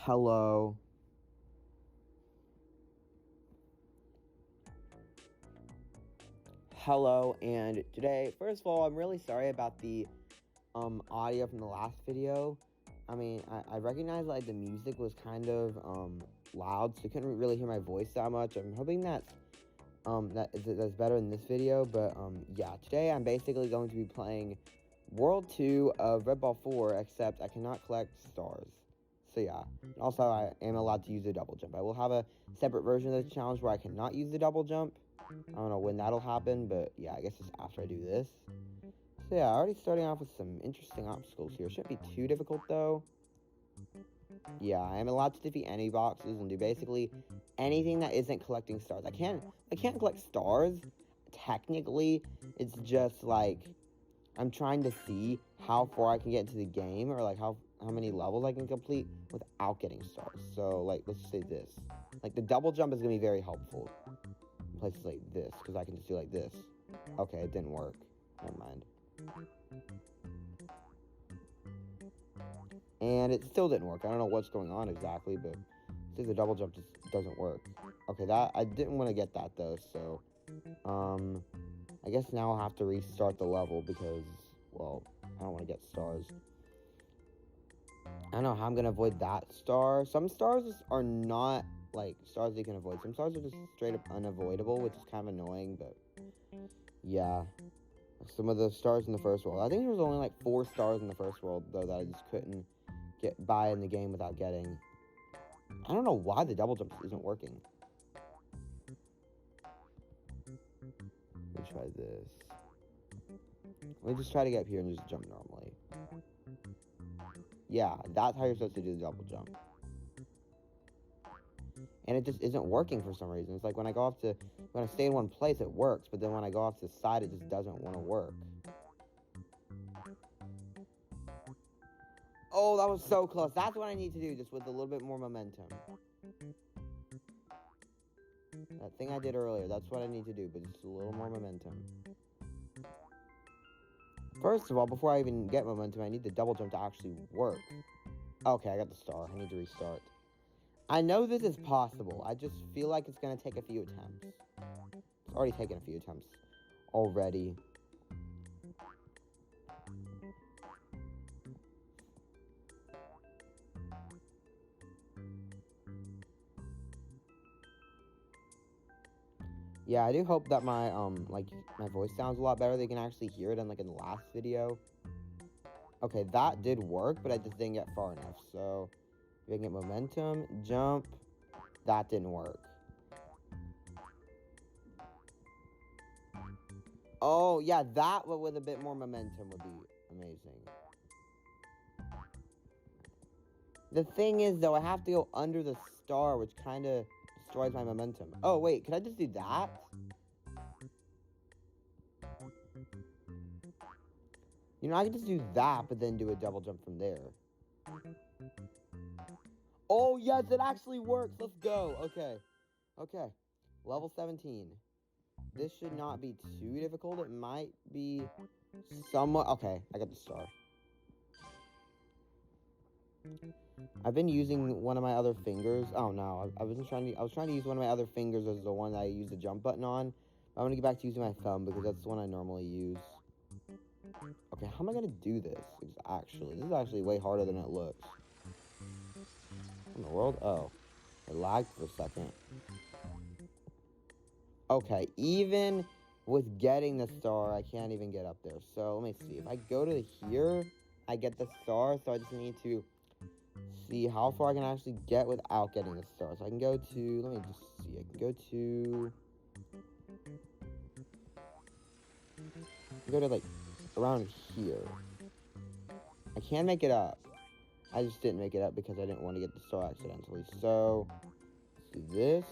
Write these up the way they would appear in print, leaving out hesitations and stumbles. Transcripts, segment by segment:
Hello. Hello, and today, first of all, I'm really sorry about the audio from the last video. I mean, I recognize like the music was kind of loud, so you couldn't really hear my voice that much. I'm hoping that's better in this video, but yeah, today I'm basically going to be playing World 2 of Red Ball 4, except I cannot collect stars. So yeah, and also I am allowed to use the double jump. I will have a separate version of this challenge where I cannot use the double jump. I don't know when that'll happen, but yeah, I guess it's after I do this. So yeah, already starting off with some interesting obstacles here. Shouldn't be too difficult though. Yeah, I am allowed to defeat any boxes and do basically anything that isn't collecting stars. I can't collect stars. Technically, it's just like I'm trying to see how far I can get into the game, or like how many levels I can complete without getting stars. So like, let's just say this. Like the double jump is gonna be very helpful in places like this, because I can just do like this. Okay, it didn't work. Never mind. And it still didn't work. I don't know what's going on exactly, but see, the double jump just doesn't work. Okay, that I didn't want to get that though, so I guess now I'll have to restart the level because, well, I don't want to get stars. I don't know how I'm gonna avoid that star. Some stars are not like stars that you can avoid. Some stars are just straight up unavoidable, which is kind of annoying, but yeah. Some of the stars in the first world. I think there was only like 4 stars in the first world, though, that I just couldn't get by in the game without getting. I don't know why the double jump isn't working. Let me try this. Let me just try to get up here and just jump normally. Yeah, that's how you're supposed to do the double jump. And it just isn't working for some reason. It's like when I stay in one place, it works. But then when I go off to the side, it just doesn't want to work. Oh, that was so close. That's what I need to do, just with a little bit more momentum. That thing I did earlier, that's what I need to do, but just a little more momentum. First of all, before I even get momentum, I need the double jump to actually work. Okay, I got the star. I need to restart. I know this is possible. I just feel like it's going to take a few attempts. It's already taken a few attempts already. Yeah, I do hope that my my voice sounds a lot better. They can actually hear it in the last video. Okay, that did work, but I just didn't get far enough. So if I can get momentum, jump, that didn't work. Oh, yeah, that with a bit more momentum would be amazing. The thing is, though, I have to go under the star, which kind of destroys my momentum. Oh, wait, could I just do that? You know, I can just do that, but then do a double jump from there. Oh, yes, it actually works. Let's go. Okay. Okay. Level 17. This should not be too difficult. It might be somewhat... Okay, I got the star. I've been using one of my other fingers. Oh, no. I was trying to use one of my other fingers as the one that I use the jump button on. But I'm going to get back to using my thumb because that's the one I normally use. Okay, how am I going to do this? This is actually way harder than it looks. What in the world? Oh. It lagged for a second. Okay, even with getting the star, I can't even get up there. So, let me see. If I go to here, I get the star. So, I just need to see how far I can actually get without getting the star. So, I can go to... Let me just see. I can go to... around here. I can make it up. I just didn't make it up because I didn't want to get the star accidentally. So, let's do this.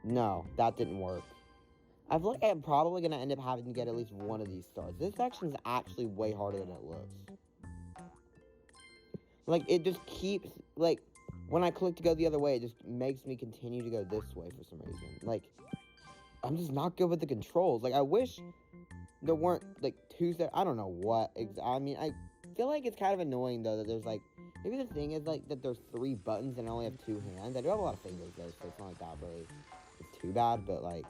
No, that didn't work. I feel like I'm probably going to end up having to get at least one of these stars. This section is actually way harder than it looks. Like, it just keeps, like, when I click to go the other way, it just makes me continue to go this way for some reason. Like, I'm just not good with the controls. Like, I wish there weren't, like, I don't know what. I mean, I feel like it's kind of annoying, though, that there's, like, Maybe the thing is, like, that there's 3 buttons and I only have 2 hands. I do have a lot of fingers, though, so it's not like that really it's too bad, but, like,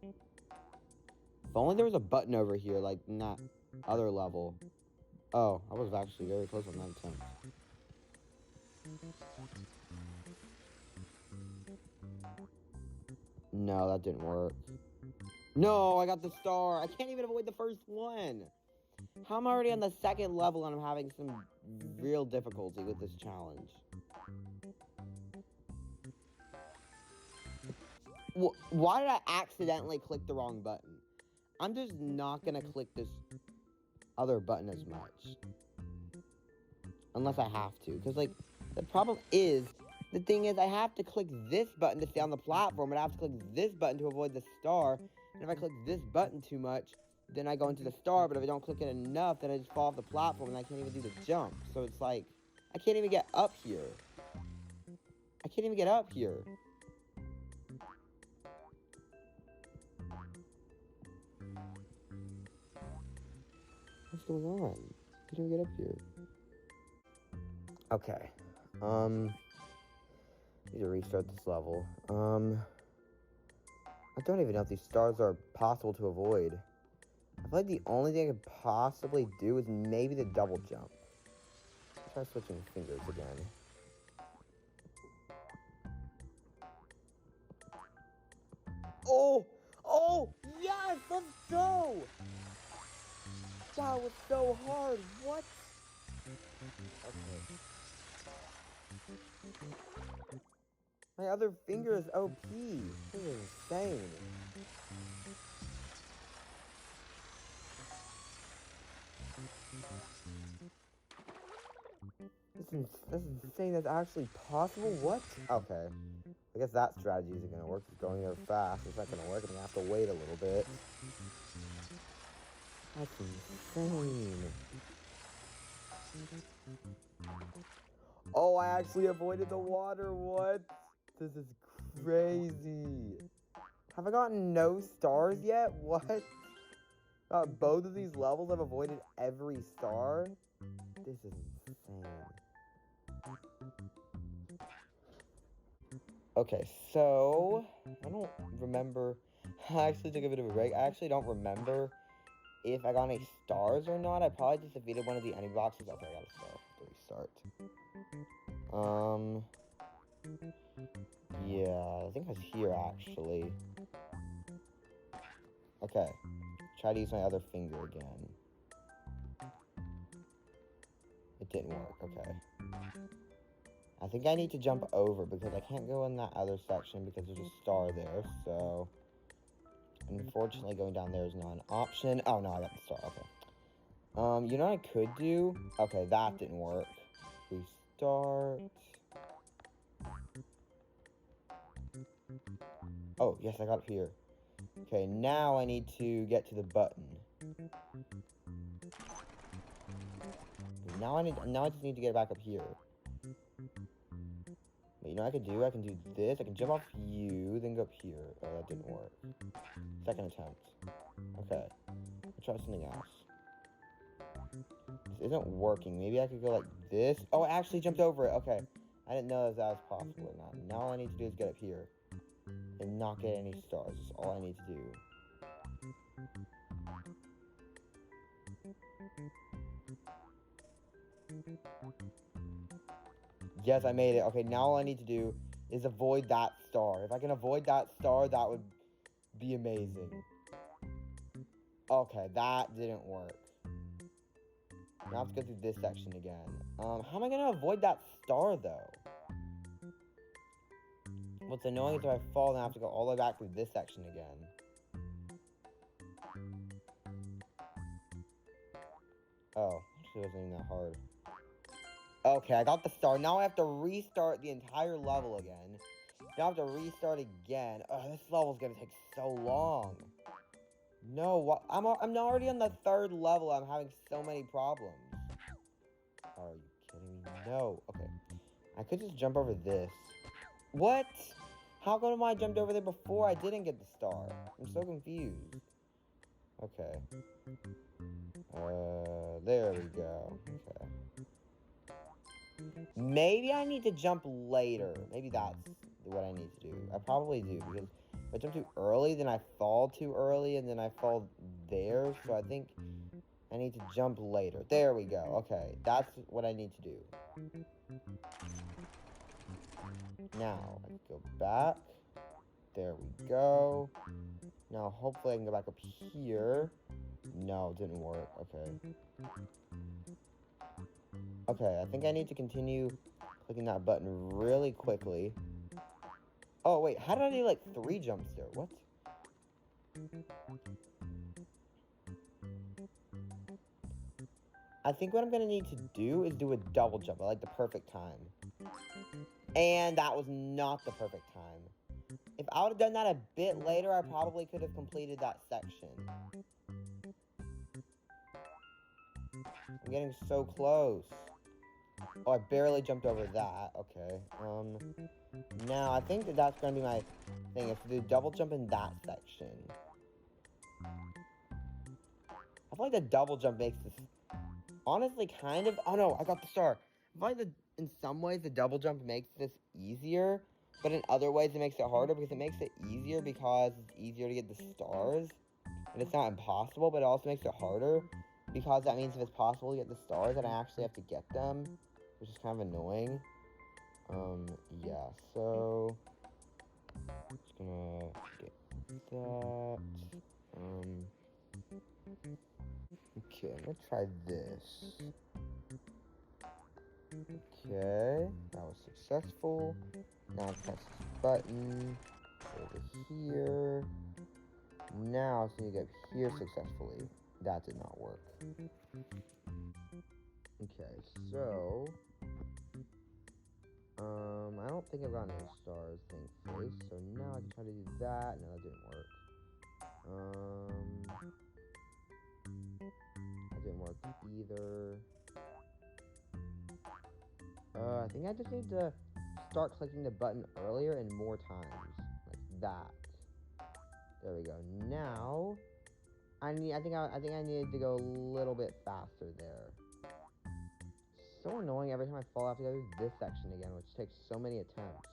if only there was a button over here, like, in that other level. Oh, I was actually very close on that attempt. No, that didn't work. No, I got the star. I can't even avoid the first one. How am I already on the 2nd level and I'm having some real difficulty with this challenge? Why did I accidentally click the wrong button? I'm just not gonna click this other button as much. Unless I have to. Because, like, the problem is, the thing is, I have to click this button to stay on the platform, and I have to click this button to avoid the star. And if I click this button too much, then I go into the star, but if I don't click it enough, then I just fall off the platform, and I can't even do the jump. So it's like, I can't even get up here. I can't even get up here. What's going on? I can't even get up here. Okay. Need to restart this level. I don't even know if these stars are possible to avoid. I feel like the only thing I could possibly do is maybe the double jump. Let's try switching fingers again. Oh! Oh! Yes! Let's go! That was so hard. What? Okay. My other finger is OP. This is insane. This is insane. That's actually possible? What? Okay. I guess that strategy isn't going to work. It's going there fast. It's not going to work. I'm going to have to wait a little bit. That's insane. Oh, I actually avoided the water. What? This is crazy. Have I gotten no stars yet? What? Both of these levels I've avoided every star? This is insane. Okay, so I don't remember. I actually took a bit of a break. I actually don't remember if I got any stars or not. I probably just defeated one of the enemy boxes. Okay, I got a star. Restart. Yeah, I think I was here actually. Okay, try to use my other finger again. It didn't work. Okay. I think I need to jump over because I can't go in that other section because there's a star there, so unfortunately going down there is not an option. Oh no, I got the star, okay. You know what I could do? Okay, that didn't work. Restart. Oh, yes, I got it here. Okay, now I need to get to the button. Now I just need to get back up here. But you know what I could do? I can do this. I can jump off you, then go up here. Oh, that didn't work. Second attempt. Okay. Let's try something else. This isn't working. Maybe I could go like this. Oh, I actually jumped over it. Okay. I didn't know that was possible or not. Now all I need to do is get up here. And not get any stars. That's all I need to do. Yes, I made it. Okay, now all I need to do is avoid that star. If I can avoid that star, that would be amazing. Okay, that didn't work. Now I have to go through this section again. How am I going to avoid that star, though? What's annoying is if I fall, then I have to go all the way back through this section again. Oh, actually it wasn't even that hard. Okay, I got the star. Now I have to restart the entire level again. Now I have to restart again. Oh, this level's gonna take so long. No, what? I'm already on the 3rd level. I'm having so many problems. Are you kidding me? No. Okay. I could just jump over this. What? How come I jumped over there before I didn't get the star? I'm so confused. Okay. There we go. Okay. Maybe I need to jump later. Maybe that's what I need to do. I probably do, because if I jump too early, then I fall too early, and then I fall there. So I think I need to jump later. There we go. Okay, that's what I need to do. Now, let's go back. There we go. Now, hopefully I can go back up here. No, it didn't work. Okay. Okay, I think I need to continue clicking that button really quickly. Oh, wait, how did I do, like, 3 jumps there? What? I think what I'm gonna need to do is do a double jump at, like, the perfect time. And that was not the perfect time. If I would have done that a bit later, I probably could have completed that section. I'm getting so close. Oh, I barely jumped over that. Okay. Now, I think that's going to be my thing, is to do double jump in that section. I feel like the double jump makes this, honestly, kind of... Oh, no, I got the star. I feel like in some ways, the double jump makes this easier, but in other ways, it makes it harder, because it makes it easier because it's easier to get the stars. And it's not impossible, but it also makes it harder, because that means if it's possible to get the stars, then I actually have to get them, which is kind of annoying. Yeah, so just gonna get that. Okay, I'm gonna try this. Okay, that was successful. Now press this button over here. Now I need to get here successfully. That did not work. Okay, so I don't think I've gotten any stars, thankfully. So now I can try to do that. No, that didn't work. That didn't work either. I think I just need to start clicking the button earlier and more times, like that. There we go. Now, I think I needed to go a little bit faster there. So annoying. Every time I fall, I have to go through this section again, which takes so many attempts.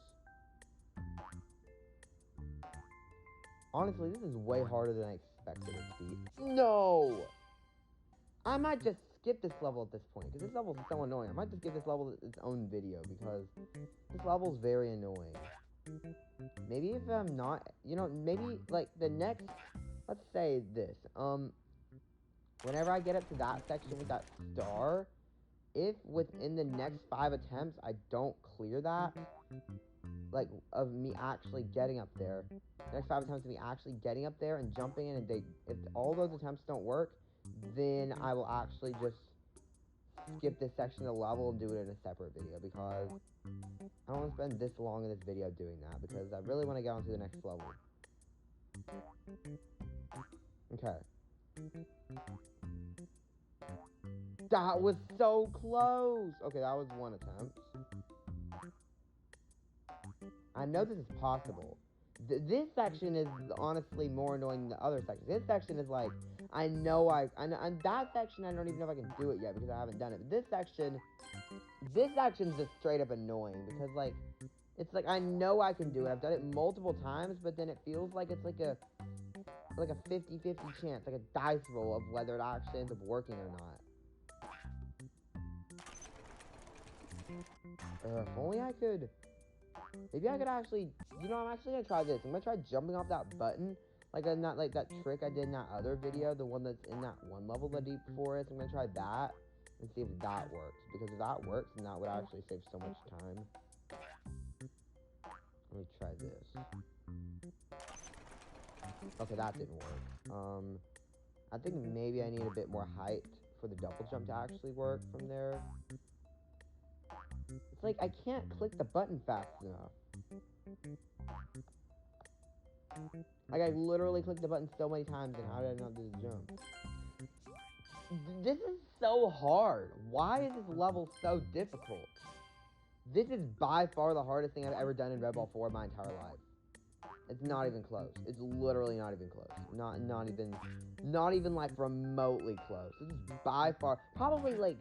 Honestly, this is way harder than I expected it to be. No! I might just skip this level at this point, because this level is so annoying. I might just give this level its own video, because this level is very annoying. Maybe if I'm not, maybe, like, the next, let's say this, whenever I get up to that section with that star, if within the next 5 attempts I don't clear that, like, of me actually getting up there, the next 5 attempts of me actually getting up there and jumping in, and if all those attempts don't work, then I will actually just skip this section of the level and do it in a separate video, because I don't want to spend this long in this video doing that, because I really want to get on to the next level. Okay. That was so close! Okay, that was 1 attempt. I know this is possible. This section is honestly more annoying than the other sections. This section is like, and that section I don't even know if I can do it yet because I haven't done it. But this section's just straight up annoying because, like, it's like I know I can do it. I've done it multiple times, but then it feels like it's like a 50-50 chance, like a dice roll of whether it actually ends up working or not. If only I could... Maybe I could actually... I'm actually gonna try this. I'm gonna try jumping off that button. Like that trick I did in that other video. The one that's in that one level, the Deep Forest. I'm gonna try that and see if that works. Because if that works, then that would actually save so much time. Let me try this. Okay, that didn't work. I think maybe I need a bit more height for the double jump to actually work from there. It's like I can't click the button fast enough. Like I literally clicked the button so many times, and how did I not do the jump? This is so hard. Why is this level so difficult? This is by far the hardest thing I've ever done in Red Ball 4 my entire life. It's not even close. It's literally not even close. Not even like remotely close. This is by far, probably like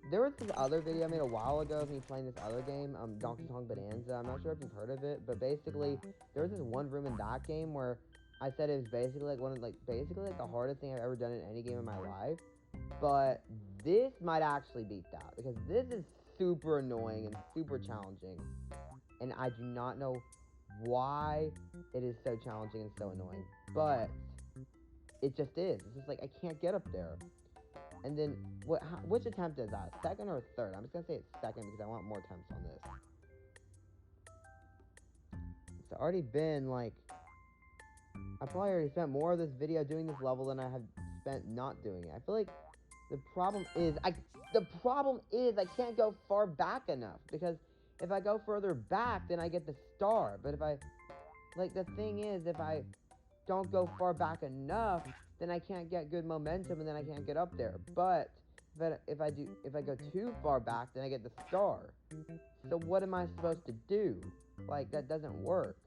There was this other video I made a while ago of me playing this other game, Donkey Kong Bonanza. I'm not sure if you've heard of it, but basically, there was this one room in that game where I said it was basically like the hardest thing I've ever done in any game in my life. But this might actually beat that, because this is super annoying and super challenging. And I do not know why it is so challenging and so annoying. But it just is. It's just like I can't get up there. And then, which attempt is that? Second or third? I'm just going to say it's second because I want more attempts on this. It's already been, like... I probably already spent more of this video doing this level than I have spent not doing it. I feel like the problem is I can't go far back enough. Because if I go further back, then I get the star. But if I... Like, the thing is, if I don't go far back enough, then I can't get good momentum, and then I can't get up there. But if I go too far back, then I get the star. So what am I supposed to do? Like, that doesn't work.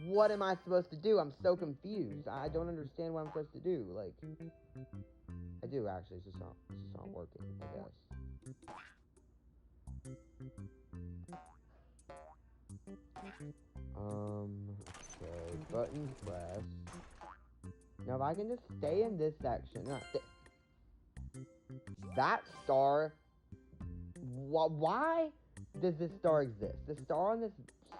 What am I supposed to do? I'm so confused. I don't understand what I'm supposed to do. Like, I do actually. It's just not working, I guess. Okay, button press. Now if I can just stay in this section, that star, why does this star exist? The star on this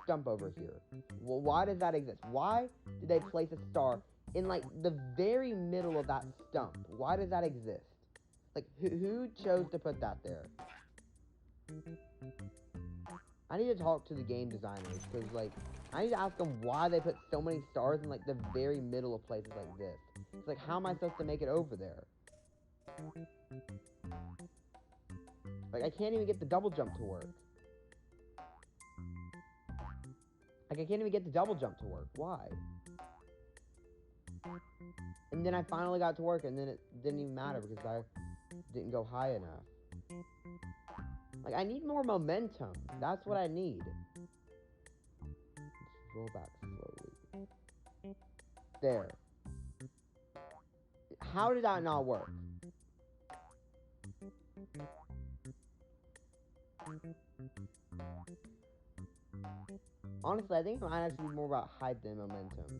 stump over here, well, why does that exist? Why did they place a star in, like, the very middle of that stump? Why does that exist? Like, who chose to put that there? I need to talk to the game designers, because, like, I need to ask them why they put so many stars in, like, the very middle of places like this. It's like, how am I supposed to make it over there? Like, I can't even get the double jump to work. Like, I can't even get the double jump to work. Why? And then I finally got to work, and then it didn't even matter, because I didn't go high enough. Like, I need more momentum. That's what I need. Let's roll back slowly. There. How did that not work? Honestly, I think it might actually be more about height than momentum.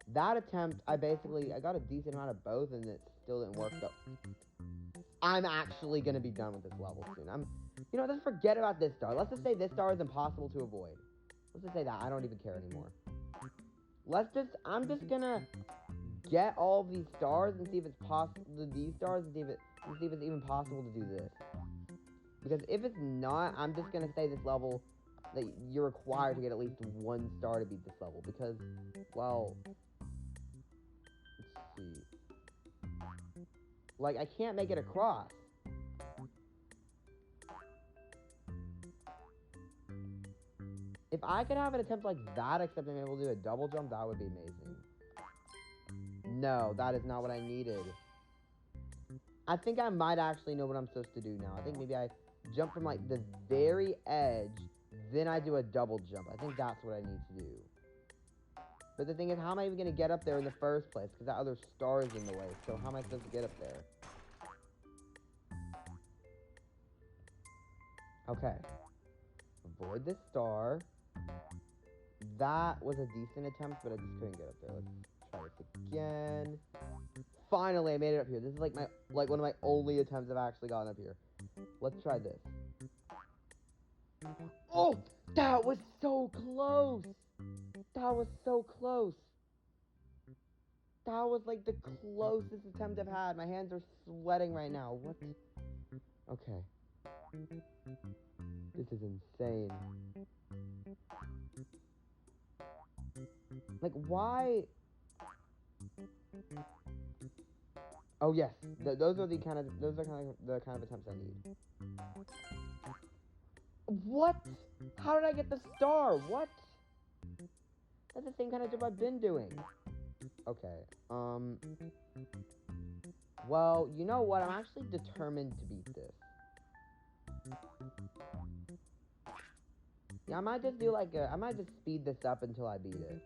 That attempt, I got a decent amount of both, and it still didn't work, though. I'm actually going to be done with this level soon. You know, let's forget about this star. Let's just say this star is impossible to avoid. Let's just say that. I don't even care anymore. I'm just going to get all of these stars and see if it's possible to do these stars, and see if it's even possible to do this. Because if it's not, I'm just going to say this level, that you're required to get at least one star to beat this level. Because, well, let's see. Like, I can't make it across. If I could have an attempt like that, except I'm able to do a double jump, that would be amazing. No, that is not what I needed. I think I might actually know what I'm supposed to do now. I think maybe I jump from, like, the very edge, then I do a double jump. I think that's what I need to do. But the thing is, how am I even going to get up there in the first place? Because that other star is in the way. So how am I supposed to get up there? Okay. Avoid this star. That was a decent attempt, but I just couldn't get up there. Let's try this again. Finally, I made it up here. This is like one of my only attempts I've actually gotten up here. Let's try this. Oh, that was so close. That was so close. That was like the closest attempt I've had. My hands are sweating right now. What? Okay. This is insane. Like, why? Oh yes, those are the kind of attempts I need. What? How did I get the star? What? That's the same kind of job I've been doing. Okay. Well, you know what? I'm actually determined to beat this. Yeah, I might just do I might just speed this up until I beat it.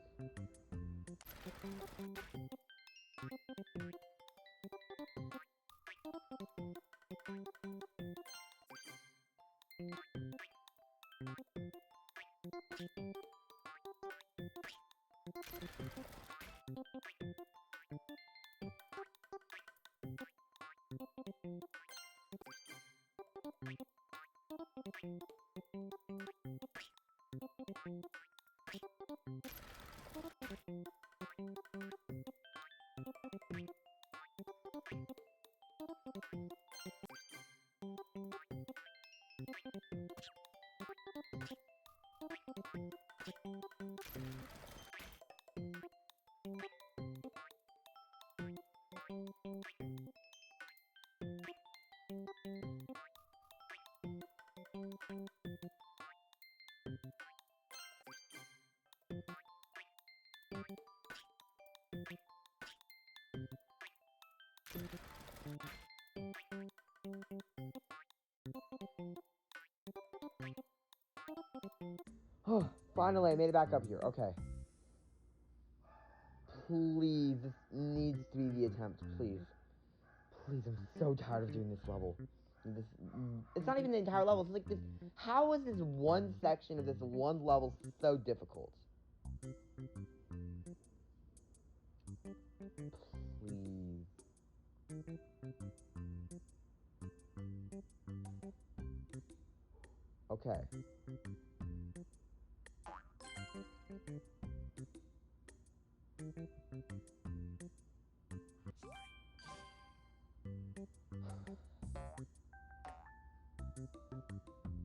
Oh, finally, I made it back up here. Okay. Please, this needs to be the attempt, please. Please, I'm so tired of doing this level. It's not even the entire level, it's like this. How is this one section of this one level so difficult? Please. Okay.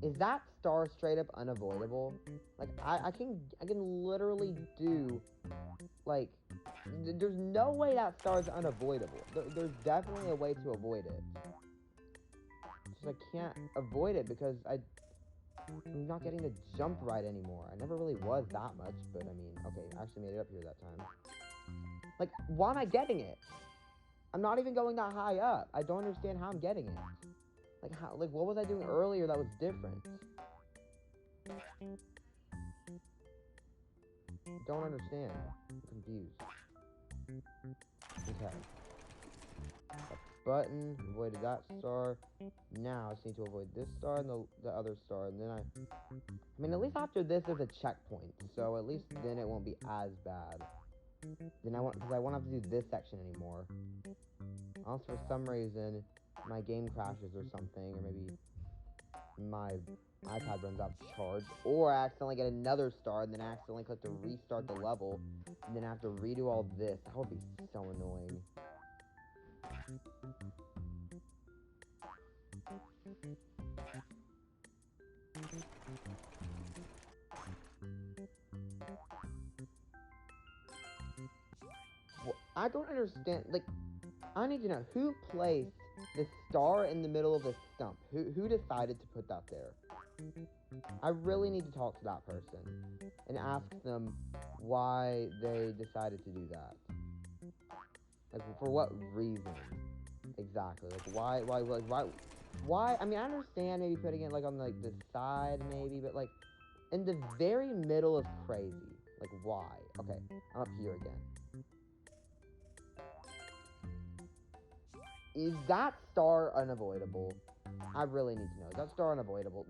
Is that star straight up unavoidable? Like, I can literally do, like, there's no way that star is unavoidable. There's definitely a way to avoid it. Just I can't avoid it because I'm not getting the jump right anymore. I never really was that much, but I mean, okay, I actually made it up here that time. Like, why am I getting it? I'm not even going that high up. I don't understand how I'm getting it. Like, how, like, what was I doing earlier that was different? Don't understand. I'm confused. Okay. Button, avoided that star. Now I just need to avoid this star and the other star, and then I mean, at least after this there's a checkpoint, so at least then it won't be as bad. Then because I won't have to do this section anymore. Unless for some reason my game crashes or something, or maybe my iPad runs out of charge, or I accidentally get another star and then I accidentally click to restart the level, and then I have to redo all this. That would be so annoying. Well, I don't understand. Like, I need to know who placed the star in the middle of the stump. Who decided to put that there? I really need to talk to that person and ask them why they decided to do that. Like, for what reason exactly? Like, why? I mean, I understand maybe putting it like on like the side, maybe, but like in the very middle is crazy. Like, why? Okay, I'm up here again. Is that star unavoidable? I really need to know. Is that star unavoidable?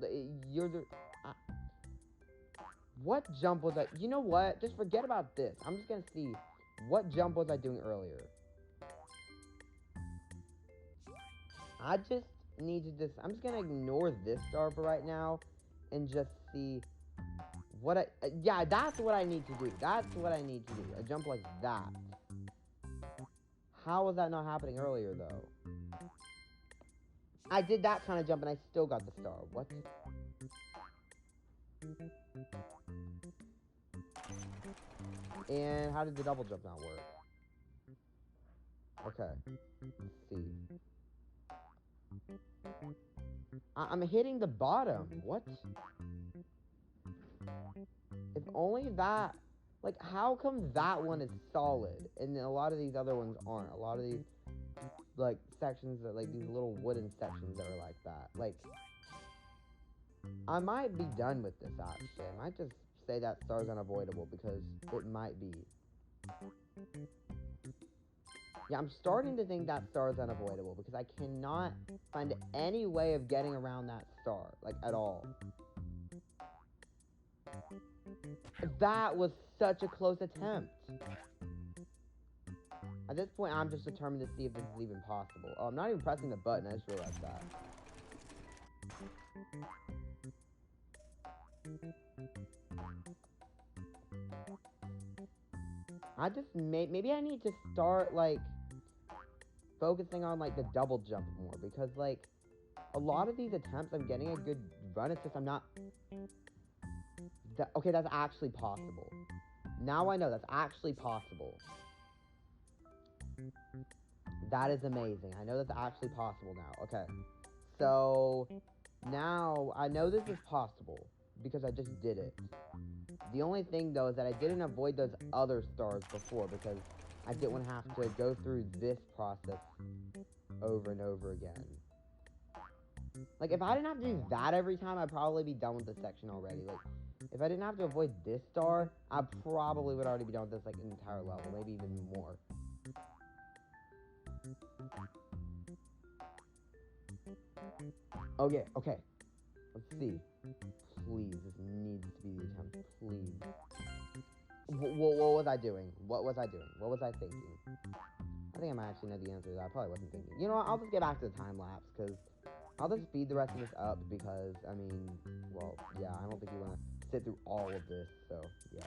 What jump was that? You know what? Just forget about this. I'm just gonna see what jump was I doing earlier. I just need to I'm just gonna ignore this star for right now and just see what yeah, that's what I need to do. That's what I need to do. A jump like that. How was that not happening earlier, though? I did that kind of jump and I still got the star. What? And how did the double jump not work? Okay. Let's see. I'm hitting the bottom. What? If only that... Like, how come that one is solid and a lot of these other ones aren't? A lot of these, like, sections that, like, these little wooden sections that are like that. Like, I might be done with this, actually. I might just say that star's unavoidable because it might be. Yeah, I'm starting to think that star is unavoidable because I cannot find any way of getting around that star, like, at all. That was such a close attempt. At this point, I'm just determined to see if this is even possible. Oh, I'm not even pressing the button, I just realized that. Maybe I need to start, like, focusing on, like, the double jump more, because, like, a lot of these attempts, I'm getting a good run, it's just I'm not... Okay, that's actually possible. Now I know that's actually possible. That is amazing. I know that's actually possible now. Okay. So, now, I know this is possible, because I just did it. The only thing, though, is that I didn't avoid those other stars before, because I didn't want to have to go through this process over and over again. Like, if I didn't have to do that every time, I'd probably be done with this section already. Like, if I didn't have to avoid this star, I probably would already be done with this, like, entire level. Maybe even more. Okay, okay. Let's see. Please, this needs to be the attempt. Please. What was I doing? What was I doing? What was I thinking? I think I might actually know the answer to that. I probably wasn't thinking. You know what? I'll just get back to the time lapse, because I'll just speed the rest of this up, because, I mean, well, yeah, I don't think you want to sit through all of this, so, yeah.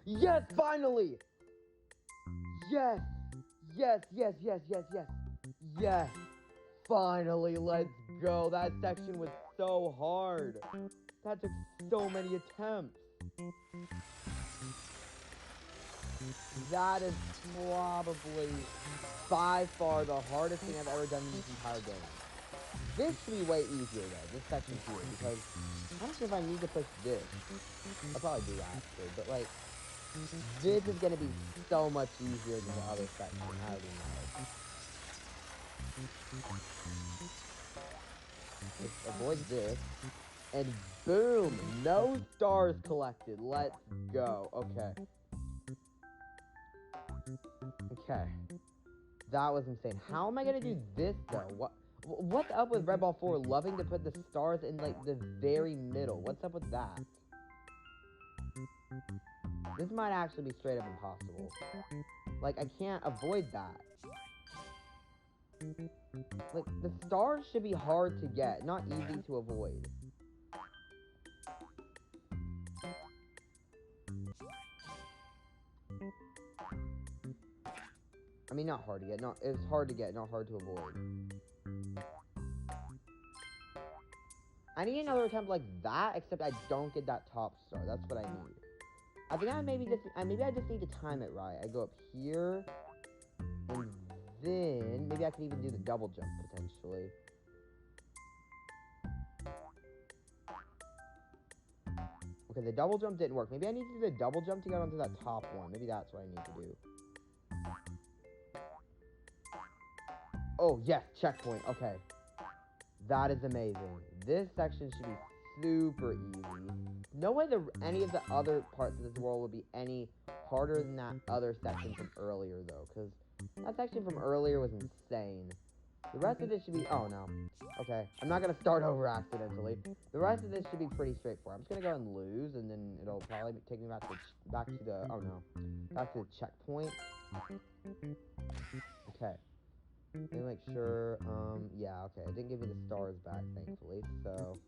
Yes, finally! Yes! Yes, yes, yes, yes, yes. Yes! Finally, let's go. That section was so hard. That took so many attempts. That is probably by far the hardest thing I've ever done in this entire game. This should be way easier though, this section here, because I don't know if I need to push this. I'll probably do that actually, but like, this is gonna be so much easier than the other section, I already know. Just avoid this, and boom, no stars collected, let's go, okay. Okay, that was insane. How am I gonna do this though? What's up with Red Ball 4 loving to put the stars in like the very middle? What's up with that? This might actually be straight up impossible. Like, I can't avoid that. Like, the stars should be hard to get, not easy to avoid. I mean, not hard to get. No, it's hard to get, not hard to avoid. I need another attempt like that, except I don't get that top star. That's what I need. I think maybe I just need to time it right. I go up here, and then maybe I can even do the double jump potentially. Okay, the double jump didn't work. Maybe I need to do the double jump to get onto that top one. Maybe that's what I need to do. Oh, yes, checkpoint. Okay. That is amazing. This section should be super easy. No way any of the other parts of this world would be any harder than that other section from earlier, though, because that section from earlier was insane. The rest of this should be... Oh, no. Okay. I'm not going to start over accidentally. The rest of this should be pretty straightforward. I'm just going to go and lose, and then it'll probably take me back to the... Oh, no. Back to the checkpoint. Okay. Let me make sure, yeah, okay. It didn't give me the stars back, thankfully, so...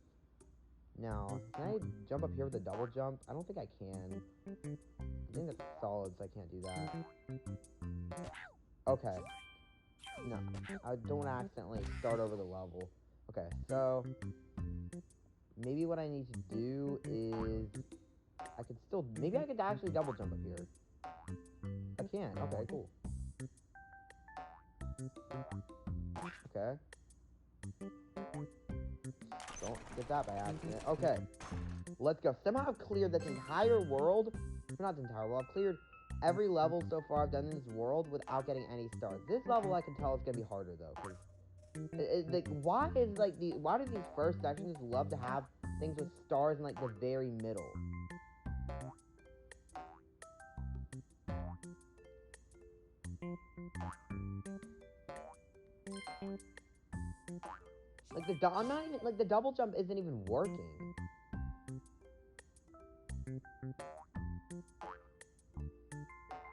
Now, can I jump up here with a double jump? I don't think I can. I think that's solid, so I can't do that. Okay. No, I don't want to accidentally start over the level. Okay, so... Maybe what I need to do is... I could still... Maybe I could actually double jump up here. I can. Okay, cool. Okay. Don't get that by accident. Okay. Let's go. Somehow I've cleared this entire world. Not the entire world. I've cleared every level so far I've done in this world without getting any stars. This level I can tell is going to be harder though. Cause like, why do these first sections love to have things with stars in like the very middle? Like I'm not even like the double jump isn't even working.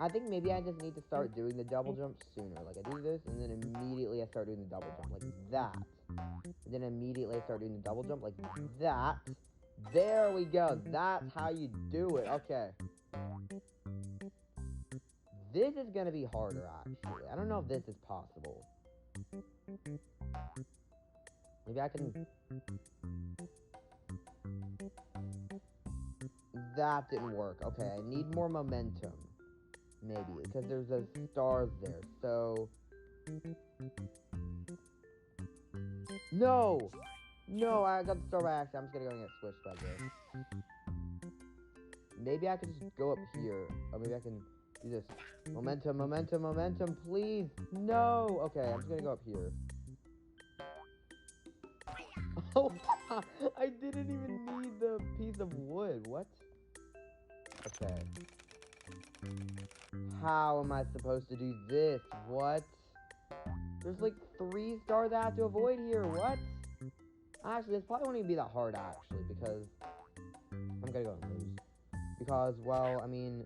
I think maybe I just need to start doing the double jump sooner. Like I do this and then immediately I start doing the double jump like that. And then immediately I start doing the double jump like that. There we go. That's how you do it. Okay. This is gonna be harder actually. I don't know if this is possible. Maybe I can... That didn't work. Okay, I need more momentum. Maybe, because there's those stars there. So... No! No, I got the star by accident. I'm just gonna go and get switched by this. Maybe I can just go up here. Or maybe I can do this. Momentum, momentum, momentum, please! No! Okay, I'm just gonna go up here. Oh, I didn't even need the piece of wood. What? Okay. How am I supposed to do this? What? There's like 3 stars I have to avoid here. What? Actually, this probably won't even be that hard, actually, because I'm gonna go and lose. Because, well, I mean,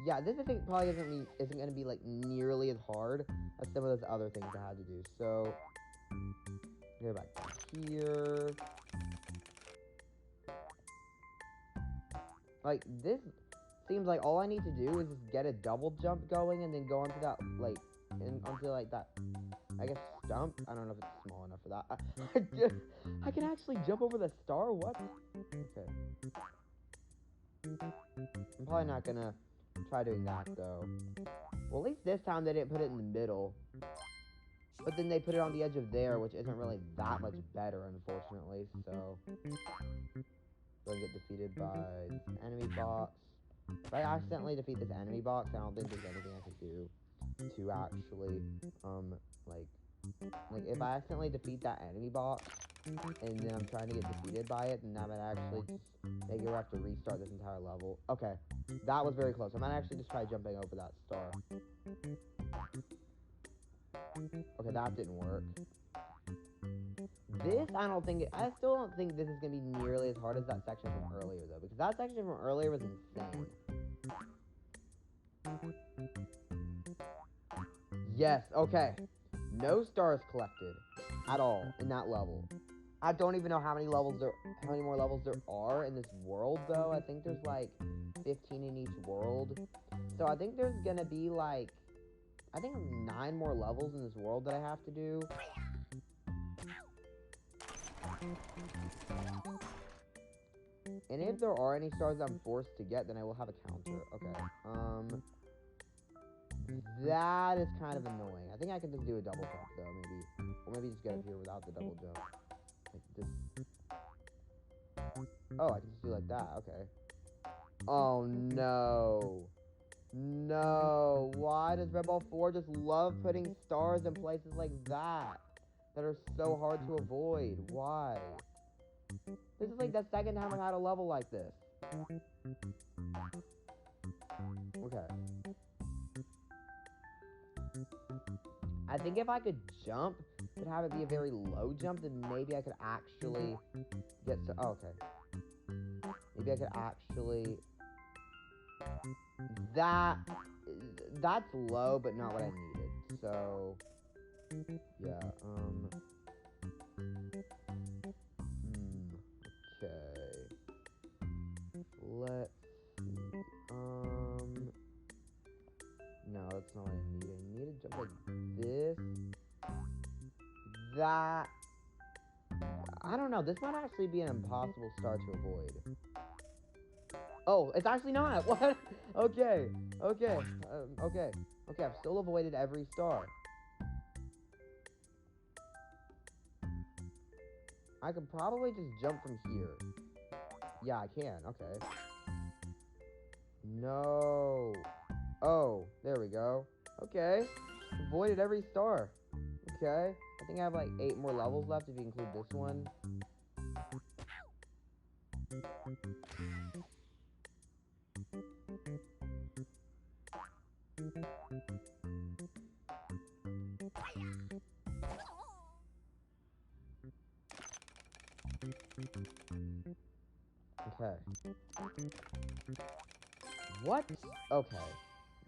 yeah, this I think probably isn't gonna be like nearly as hard as some of those other things I had to do. So, go back here. Like, this seems like all I need to do is just get a double jump going and then go onto that, like, onto, like, that, I guess, stump. I don't know if it's small enough for that. I can actually jump over the star? What? Okay. I'm probably not gonna try doing that, though. Well, at least this time they didn't put it in the middle. But then they put it on the edge of there, which isn't really that much better, unfortunately. So, we'll get defeated by this enemy box. If I accidentally defeat this enemy box, I don't think there's anything I can do to actually, like, if I accidentally defeat that enemy box, and then I'm trying to get defeated by it, then that might actually just make it have to restart this entire level. Okay, that was very close. I might actually just try jumping over that star. Okay, that didn't work. This, I still don't think this is going to be nearly as hard as that section from earlier, though, because that section from earlier was insane. Yes, okay. No stars collected at all in that level. I don't even know how many more levels there are in this world, though. I think there's, like, 15 in each world. So I think there's going to be, like, 9 more levels in this world that I have to do. And if there are any stars that I'm forced to get, then I will have a counter. Okay. That is kind of annoying. I think I can just do a double jump, though, maybe. Or maybe just get up here without the double jump. Like this. Oh, I can just do like that. Okay. Oh, no. No. Why does Red Ball 4 just love putting stars in places like that are so hard to avoid? Why? This is like the second time I've had a level like this. Okay. I think if I could jump, but have it be a very low jump, then maybe I could actually get to... Oh, okay. Maybe I could actually... That's low, but not what I needed. So... Yeah, okay. Let's see. No, that's not what I need. I need to jump like this. That... I don't know. This might actually be an impossible star to avoid. Oh, it's actually not. What? Okay. Okay. Okay. Okay, I've still avoided every star. I could probably just jump from here. Yeah, I can. Okay. No. Oh, there we go. Okay. Avoided every star. Okay. I think I have like 8 more levels left if you include this one. Okay. What? Okay.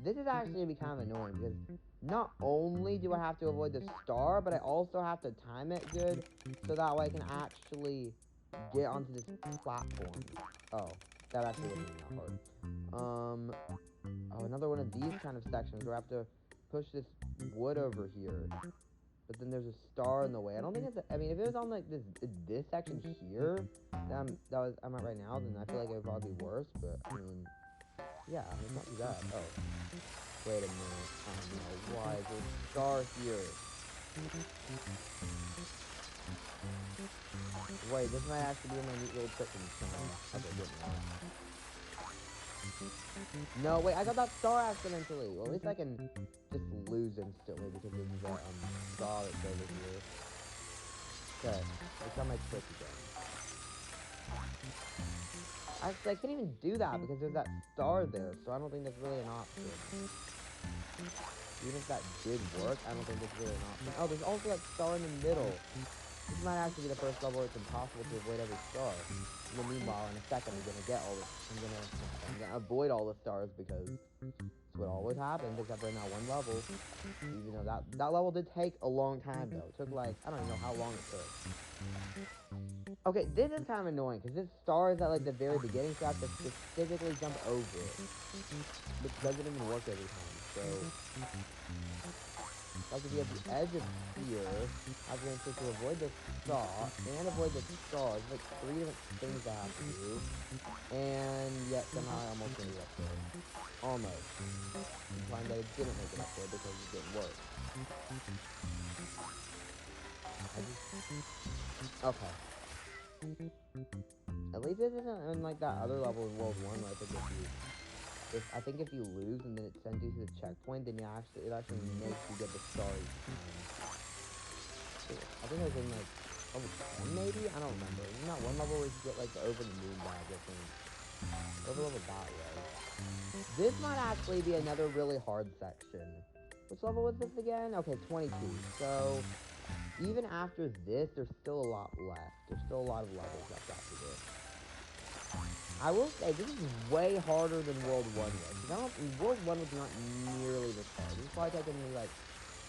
This is actually going to be kind of annoying because not only do I have to avoid the star, but I also have to time it good so that way I can actually get onto this platform. Oh, that actually wasn't even that hard. Oh, another one of these kind of sections where I have to push this wood over here. But then there's a star in the way. I don't think it's... I mean, if it was on, like, this section here that I'm at right now, then I feel like it would probably be worse. But, I mean... Yeah, I mean, it's not too bad. Oh. Wait a minute. I don't know. Why is there a star here? Wait, this might actually be my neat little trick from the channel. Okay, good enough. No, wait, I got that star accidentally. Well, at least I can just lose instantly because of the star that's over here. Okay, I got my trick again. Actually, I can't even do that because there's that star there, so I don't think that's really an option. Even if that did work, I don't think that's really an option. Oh, there's also that star in the middle. This might actually be the first level where it's impossible to avoid every star. And then meanwhile, in a second, I'm gonna avoid all the stars because it's what always happens, except for in that one level. Even though that level did take a long time, though. It took, like, I don't even know how long it took. Okay, this is kind of annoying, because this star is at, like, the very beginning, so I have to specifically jump over it. Which doesn't even work every time, so... Like, to be at the edge of here, I was going to avoid the star, and avoid the stars. There's, like, 3 different things I have to do. And yet, somehow I almost made it up there. Almost. I'm fine that it didn't make it up there, because it didn't work. Okay. At least this isn't unlike that other level in World 1 where I think if you lose and then it sends you to the checkpoint, then it actually makes you get the star each time. I think it was in like level 10 maybe? I don't remember. Isn't that one level where you get like the over the moon bag, I think. Whatever level that was. This might actually be another really hard section. Which level was this again? Okay, 22. So even after this, there's still a lot left. There's still a lot of levels left after this. I will say, this is way harder than World 1 was. World 1 was not nearly this hard. This is probably taking me, like,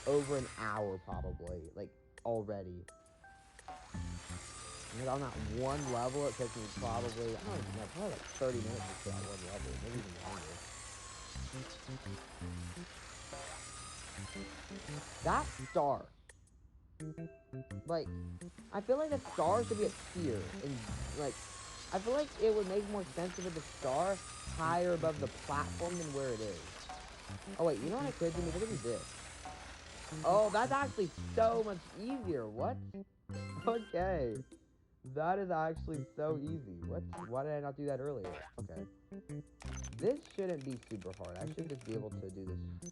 over an hour, probably. Like, already. And on that one level, it took me probably, I don't even know, probably like 30 minutes to get that one level. Maybe even longer. That star. Like, I feel like the star should be up here. And, like, I feel like it would make more sense to put the star higher above the platform than where it is. Oh, wait, you know what I could do? Maybe I could do this. Oh, that's actually so much easier. What? Okay. That is actually so easy. What? Why did I not do that earlier? Okay. This shouldn't be super hard. I should just be able to do this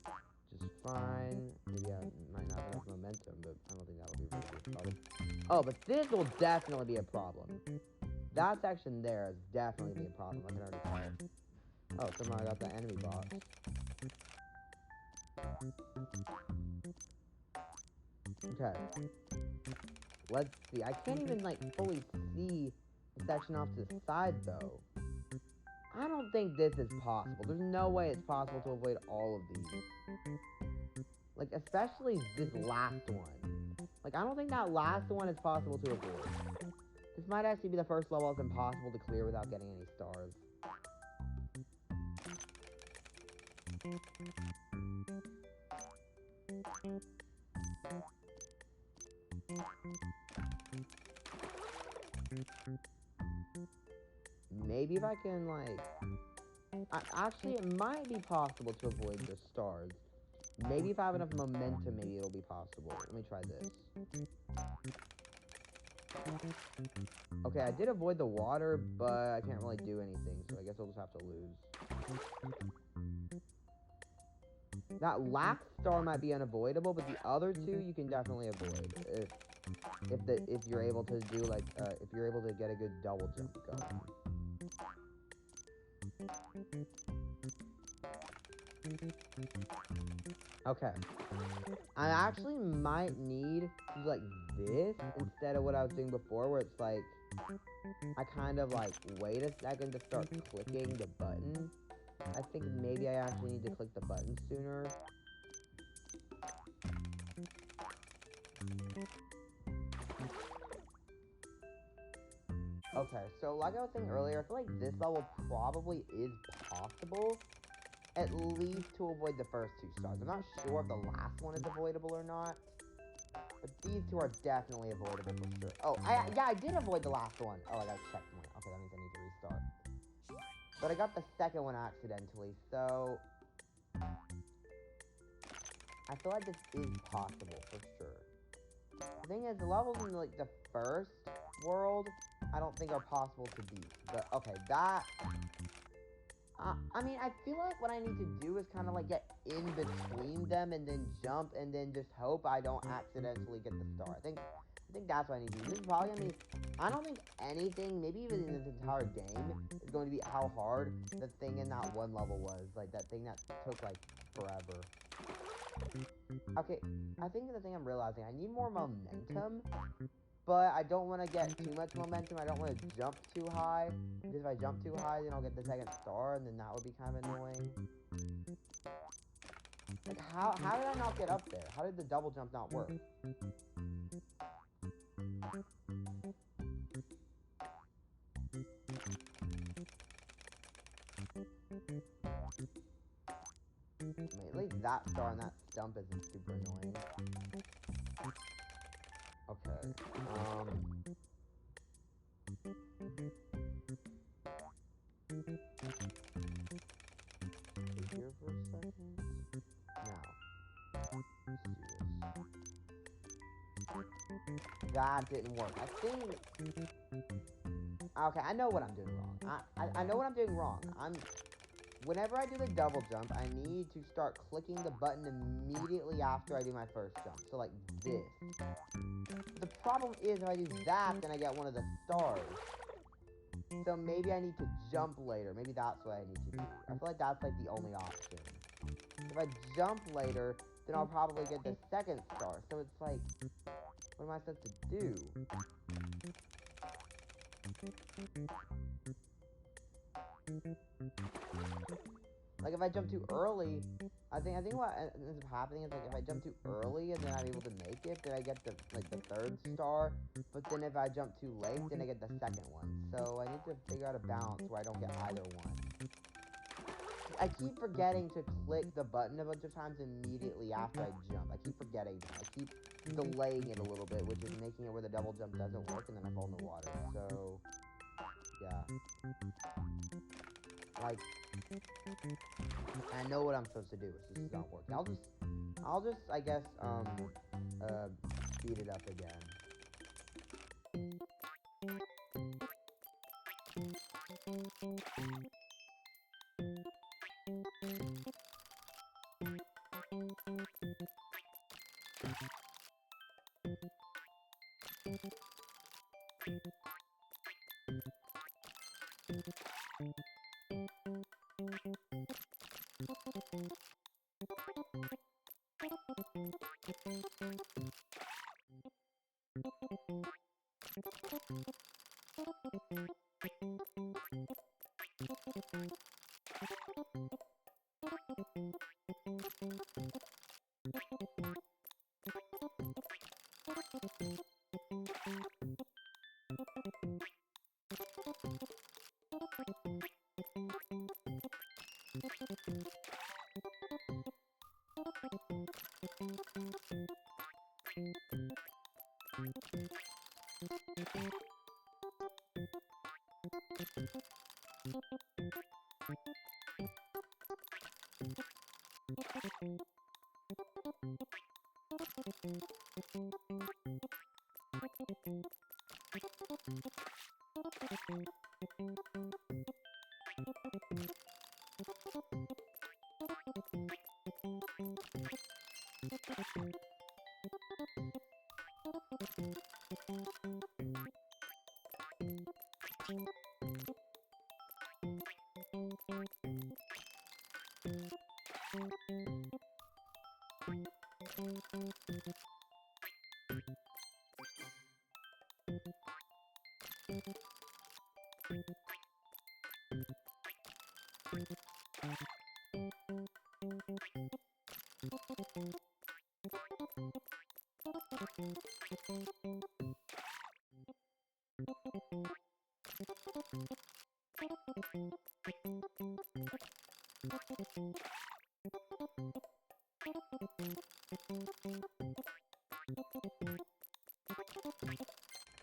just fine. Maybe I might not have enough momentum, but I don't think that'll be really a problem. Oh, but this will definitely be a problem. That section there is definitely be a problem. I can already tell. Oh, somehow I got that enemy box. Okay. Let's see. I can't even, like, fully see the section off to the side, though. I don't think this is possible. There's no way it's possible to avoid all of these. Like, especially this last one. Like, I don't think that last one is possible to avoid. This might actually be the first level it's impossible to clear without getting any stars. Maybe if I can, like... actually, it might be possible to avoid the stars. Maybe if I have enough momentum, maybe it'll be possible. Let me try this. Okay, I did avoid the water, but I can't really do anything, so I guess I'll just have to lose. That last star might be unavoidable, but the other two you can definitely avoid if you're able to do like if you're able to get a good double jump going. Okay. I actually might need to do like this instead of what I was doing before, where it's like I kind of like wait a second to start clicking the button. I think maybe I actually need to click the button sooner. Okay, so like I was saying earlier, I feel like this level probably is possible, at least to avoid the first two stars. I'm not sure if the last one is avoidable or not, but these two are definitely avoidable for sure. Oh, yeah, I did avoid the last one. Oh, I got a checkpoint. Okay, that means I need to restart. But I got the second one accidentally, so I feel like this is possible for sure. The thing is, the levels in like the first world, I don't think are possible to beat. But okay, that. I mean, I feel like what I need to do is kind of like get in between them and then jump and then just hope I don't accidentally get the star. I think I think that's what I need to do. This is probably gonna be, I don't think anything, maybe even in this entire game, is going to be how hard the thing in that one level was. Like, that thing that took, like, forever. Okay, I think the thing I'm realizing, I need more momentum, but I don't want to get too much momentum. I don't want to jump too high, because if I jump too high, then I'll get the second star, and then that would be kind of annoying. Like, how did I not get up there? How did the double jump not work? I mean, at least that star and that stump isn't super annoying. Okay, here for a second. Now, let's do this. That didn't work. I think... Okay, I know what I'm doing wrong. I know what I'm doing wrong. Whenever I do the double jump, I need to start clicking the button immediately after I do my first jump. So, like, this. The problem is, if I do that, then I get one of the stars. So maybe I need to jump later. Maybe that's what I need to do. I feel like that's, like, the only option. If I jump later, then I'll probably get the second star. So it's like, what am I supposed to do? Like, if I jump too early, I think what ends up happening is, like, if I jump too early and then I'm able to make it, then I get the third star. But then if I jump too late, then I get the second one. So I need to figure out a balance where I don't get either one. I keep forgetting to click the button a bunch of times immediately after I jump. I keep forgetting that. I keep delaying it a little bit, which is making it where the double jump doesn't work, and then I fall in the water. So, yeah. Like, I know what I'm supposed to do. It's just not working. I'll just, I guess, speed it up again.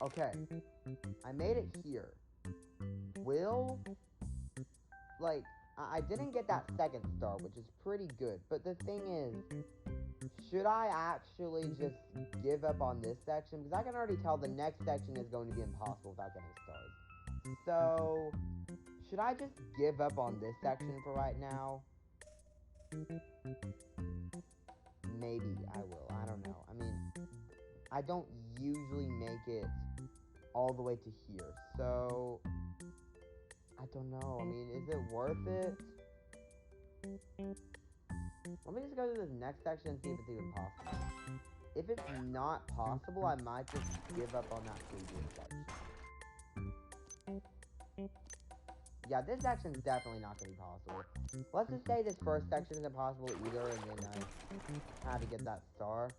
Okay, I made it here. Like, I didn't get that second star, which is pretty good, but the thing is, should I actually just give up on this section? Because I can already tell the next section is going to be impossible without getting stars. So, should I just give up on this section for right now? Maybe I will. I don't know. I mean, I don't usually make it all the way to here. So, I don't know. I mean, is it worth it? Let me just go to this next section and see if it's even possible. If it's not possible, I might just give up on that previous section. Yeah, this section's definitely not going to be possible. Let's just say this first section isn't possible either, and then I had to get that star.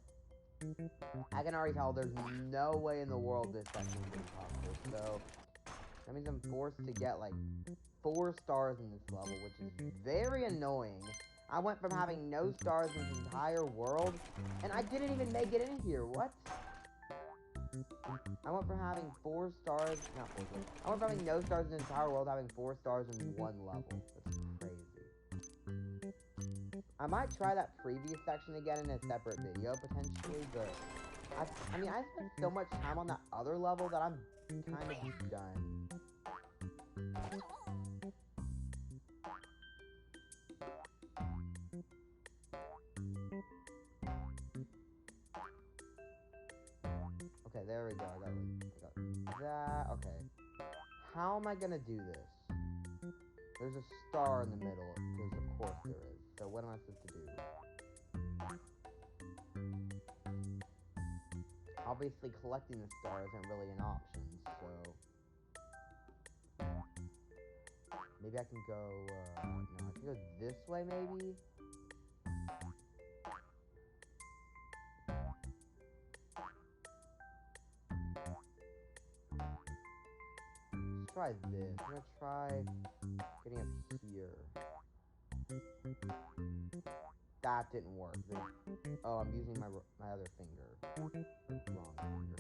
I can already tell there's no way in the world this section is going to be possible, so that means I'm forced to get, like, 4 stars in this level, which is very annoying. I went from having no stars in this entire world, and I didn't even make it in here. What? I went from having 4 stars, not 4 stars. I went from having no stars in the entire world, having 4 stars in one level. That's crazy. I might try that previous section again in a separate video, potentially, but I mean, I spent so much time on that other level that I'm kind of just done. Okay, there we go. I got that. Okay. How am I gonna do this? There's a star in the middle, because of course there is. So what am I supposed to do? Obviously, collecting the star isn't really an option, so maybe I can go, no, I can go this way, maybe? Let's try this. I'm gonna try getting up here. That didn't work. Oh, I'm using my other finger. Wrong finger.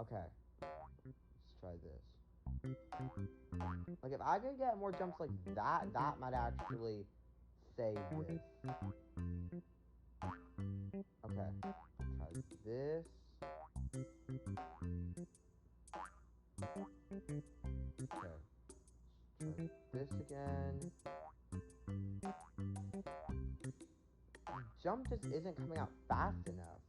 Okay. Let's try this. Like, if I could get more jumps like that, that might actually save this. Okay. Try this. Okay. Try this again. Jump just isn't coming out fast enough.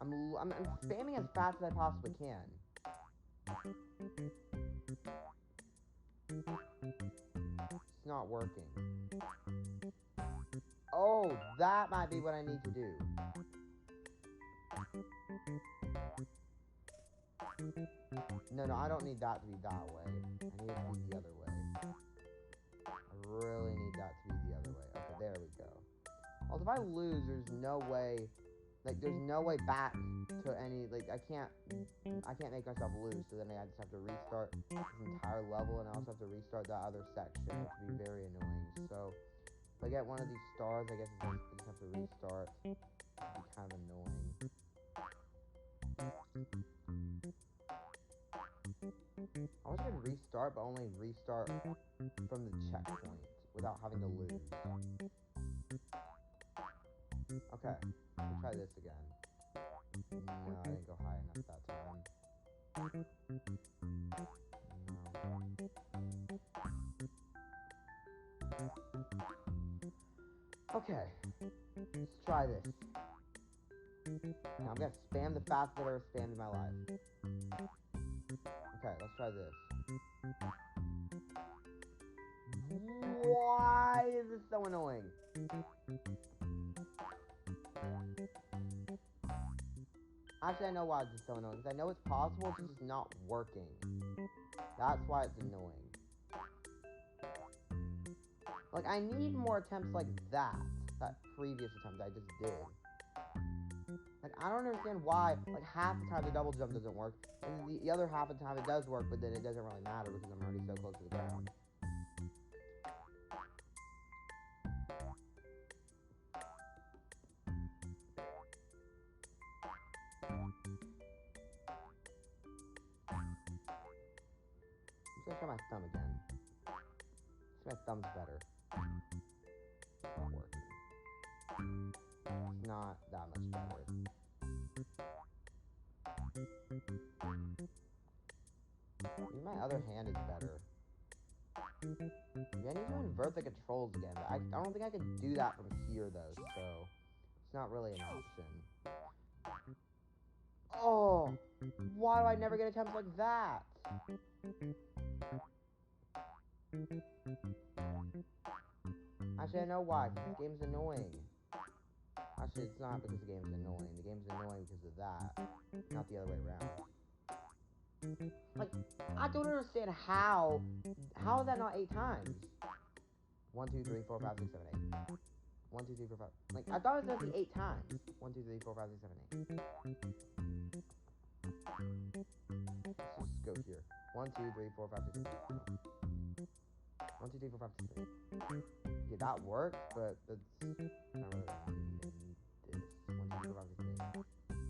I'm spamming as fast as I possibly can. It's not working. Oh, that might be what I need to do. No, I don't need that to be that way. I need it to be the other way. I really need that to be the other way. Okay, there we go. Also, if I lose, there's no way, like, there's no way back to any, like, I can't make myself lose, so then I just have to restart this entire level, and I also have to restart that other section, which would be very annoying. So, if I get one of these stars, I guess I just have to restart. It'd be kind of annoying. I wish I could restart, but only restart from the checkpoint without having to lose. Okay, we'll try this again. No, I didn't go high enough that time. No. Okay, let's try this. Now I'm gonna spam the fastest I've ever spammed in my life. Okay, let's try this. Why is this so annoying? Actually, I know why it's so annoying. Because I know it's possible, it's just not working. That's why it's annoying. Like, I need more attempts like that. That previous attempt I just did. Like, I don't understand why, like, half the time the double jump doesn't work, and the other half of the time it does work, but then it doesn't really matter because I'm already so close to the ground. I'm just gonna try my thumb again. See, my thumb's better. It's not working. It's not that much better. Maybe my other hand is better. Yeah, I need to invert the controls again, but I don't think I can do that from here, though, so it's not really an option. Oh, why do I never get attempts like that? Actually, I know why, because this game's annoying. Actually, it's not because the game's annoying. The game's annoying because of that, not the other way around. Like, I don't understand how is that not 8 times? 1, 2, 3, 4, 5, 6, 7, 8. 1, 2, 3, 4, 5. Like, I thought it was supposed to be 8 times. 1, 2, 3, 4, 5, 6, 7, 8. Let's just go here. 1, 2, 3, 4, 5, 6, 7, 8. 1, 2, 3, 4, 5, 6, 7, 8. Yeah, that works, but that's not really what I need this. 1, 2, 3, 4, 5, 6, 7, 8.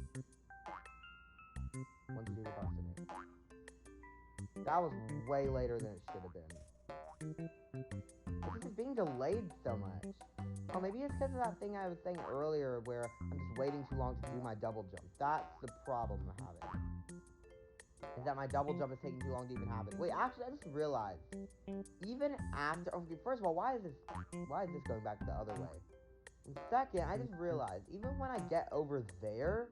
1, 2, 3, 4, 5, 6, 7, 8. That was way later than it should have been. This is being delayed so much. Oh, maybe it's because of that thing I was saying earlier where I'm just waiting too long to do my double jump. That's the problem I'm having. Is that my double jump is taking too long to even happen. Wait, actually, I just realized. Even after... Okay, first of all, why is this going back the other way? And second, I just realized, even when I get over there,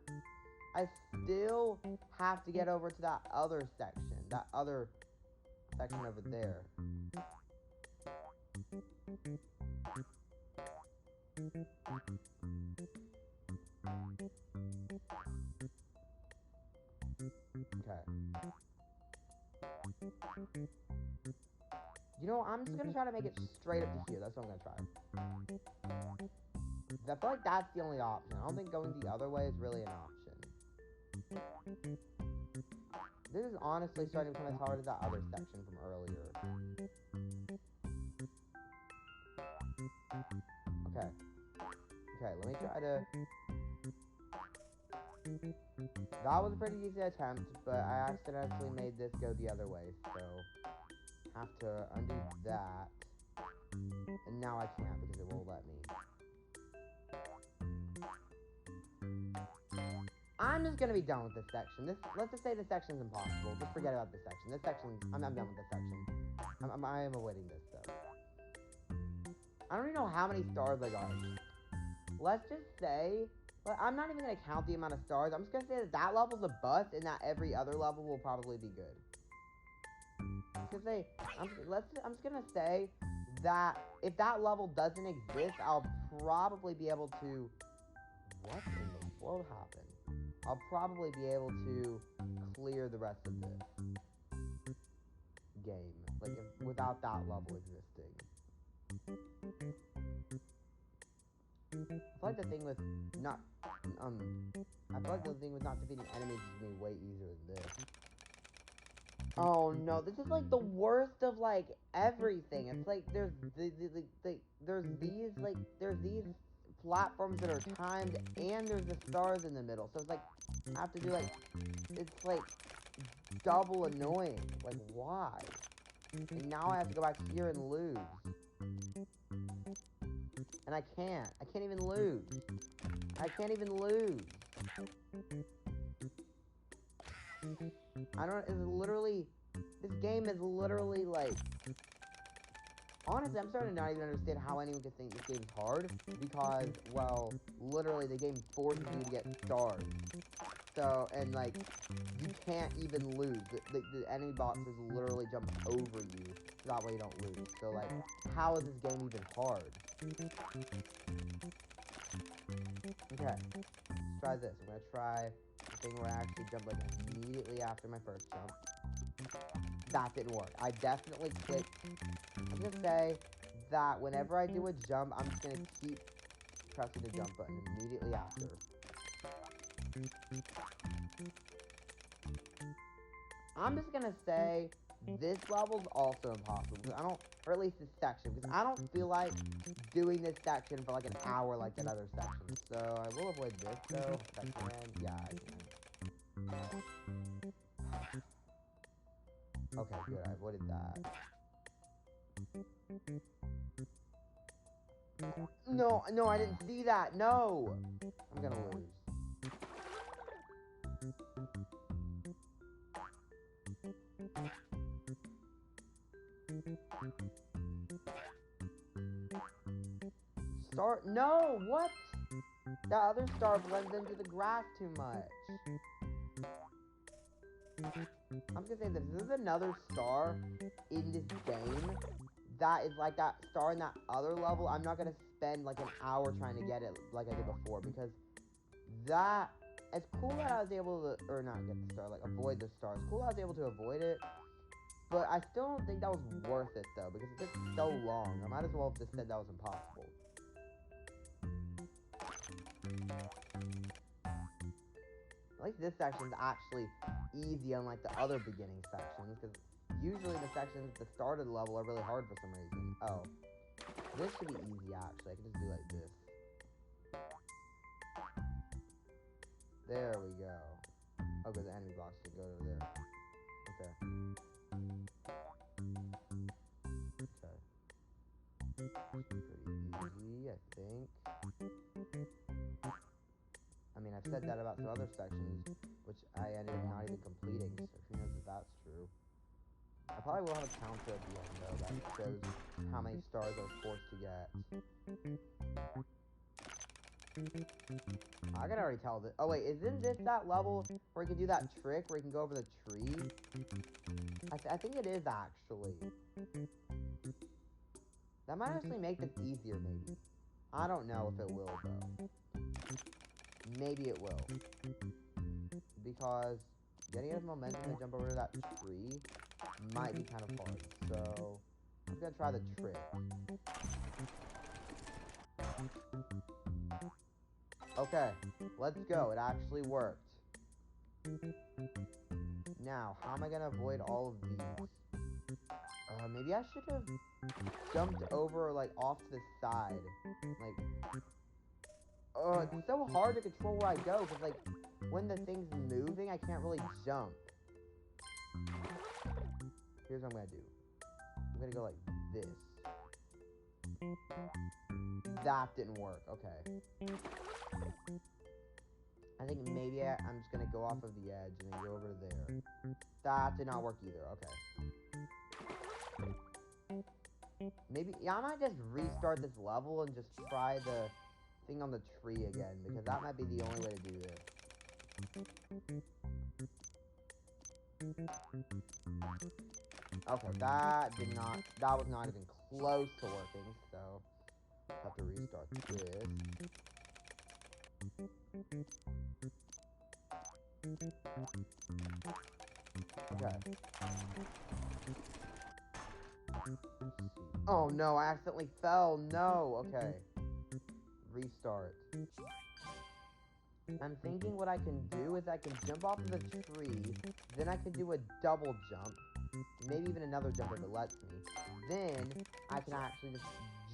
I still have to get over to that other section. That other section over there. Okay. You know, I'm just gonna try to make it straight up to here. That's what I'm gonna try. I feel like that's the only option. I don't think going the other way is really an option. This is honestly starting to become as hard as that other section from earlier. Okay. Okay, let me try to... That was a pretty easy attempt, but I accidentally made this go the other way, so... Have to undo that. And now I can't because it won't let me. I'm just gonna be done with this section. Let's just say this section's impossible. Just forget about this section. I'm done with this section. I am avoiding this, though. I don't even know how many stars I got. Let's just say... I'm not even gonna count the amount of stars. I'm just gonna say that level's a bust, and that every other level will probably be good. I'm just gonna say that if that level doesn't exist, I'll probably be able to... What in the world happened? I'll probably be able to clear the rest of this game, like, without that level existing. I feel like the thing with not defeating enemies is gonna be way easier than this. Oh no, this is like the worst of like everything. It's like there's these platforms that are timed, and there's the stars in the middle. So it's like I have to do like it's like double annoying. Like why? And now I have to go back here and lose. And I can't even lose. I can't even lose. This game is literally like, honestly, I'm starting to not even understand how anyone can think this game's hard, because, well, literally the game forces you to get stars. So, and like, you can't even lose. The enemy boxes literally jump over you, so that way you don't lose. So like, how is this game even hard? Okay, let's try this. I'm gonna try the thing where I actually jump like immediately after my first jump. That didn't work. I definitely clicked. I'm gonna say that whenever I do a jump, I'm just gonna keep pressing the jump button immediately after. I'm just gonna say this level's also impossible, because I don't, or at least this section, because I don't feel like doing this section for like an hour like that other section. So I will avoid this though. If I can. Yeah, I can. Okay, good. I avoided that. No, I didn't see that. No! I'm gonna lose. Star, no, what? That other star blends into the grass too much. I'm just gonna say this. This is another star in this game that is like that star in that other level. I'm not gonna spend like an hour trying to get it like I did before, because that, it's cool that I was able to, or not get the star, like avoid the star. It's cool I was able to avoid it, but I still don't think that was worth it though, because it took so long. I might as well have just said that was impossible. At least this section is actually easy, unlike the other beginning sections, because usually the sections at the start of the level are really hard for some reason. Oh. This should be easy, actually. I can just do like this. There we go. Oh, because the enemy box should go over there. Okay. Okay. Pretty easy, I think. I mean, I've said that about some other sections, which I ended up not even completing, so who knows if that's true. I probably will have a counter at the end, though, that shows how many stars I was forced to get. I can already tell that. Oh, wait, isn't this that level where you can do that trick where you can go over the tree? I think it is, actually. That might actually make this easier, maybe. I don't know if it will, though. Maybe it will. Because getting enough momentum to jump over to that tree might be kind of hard. So, I'm gonna try the trick. Okay, let's go. It actually worked. Now, how am I gonna avoid all of these? Maybe I should have jumped over, like, off to the side. Like, it's so hard to control where I go, because, like, when the thing's moving, I can't really jump. Here's what I'm gonna do. I'm gonna go like this. That didn't work. Okay. I think maybe I'm just gonna go off of the edge and then go over there. That did not work either. Okay. Maybe, yeah, I might just restart this level and just try the thing on the tree again, because that might be the only way to do this. Okay, that was not even close to working, so I'll have to restart this. Okay. Oh no, I accidentally fell. No, okay. Restart. I'm thinking what I can do is I can jump off of the tree, then I can do a double jump, maybe even another jump if it lets me. Then I can actually just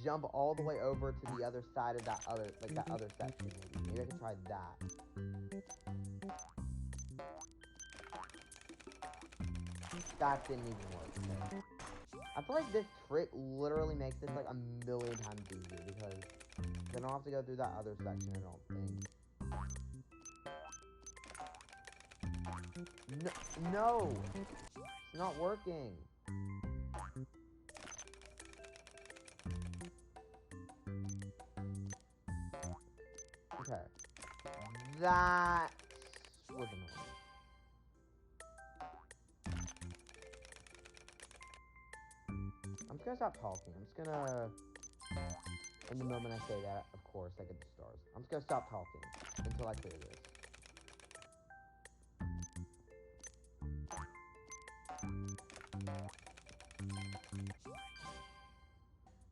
jump all the way over to the other side of that other, like that other section. Maybe I can try that. That didn't even work. Okay. I feel like this trick literally makes this like a million times easier, because I don't have to go through that other section, I don't think. No! It's not working. Okay. That was annoying. I'm just gonna stop talking. I'm just gonna... In the moment I say that, of course, I get the stars. I'm just gonna stop talking until I clear this.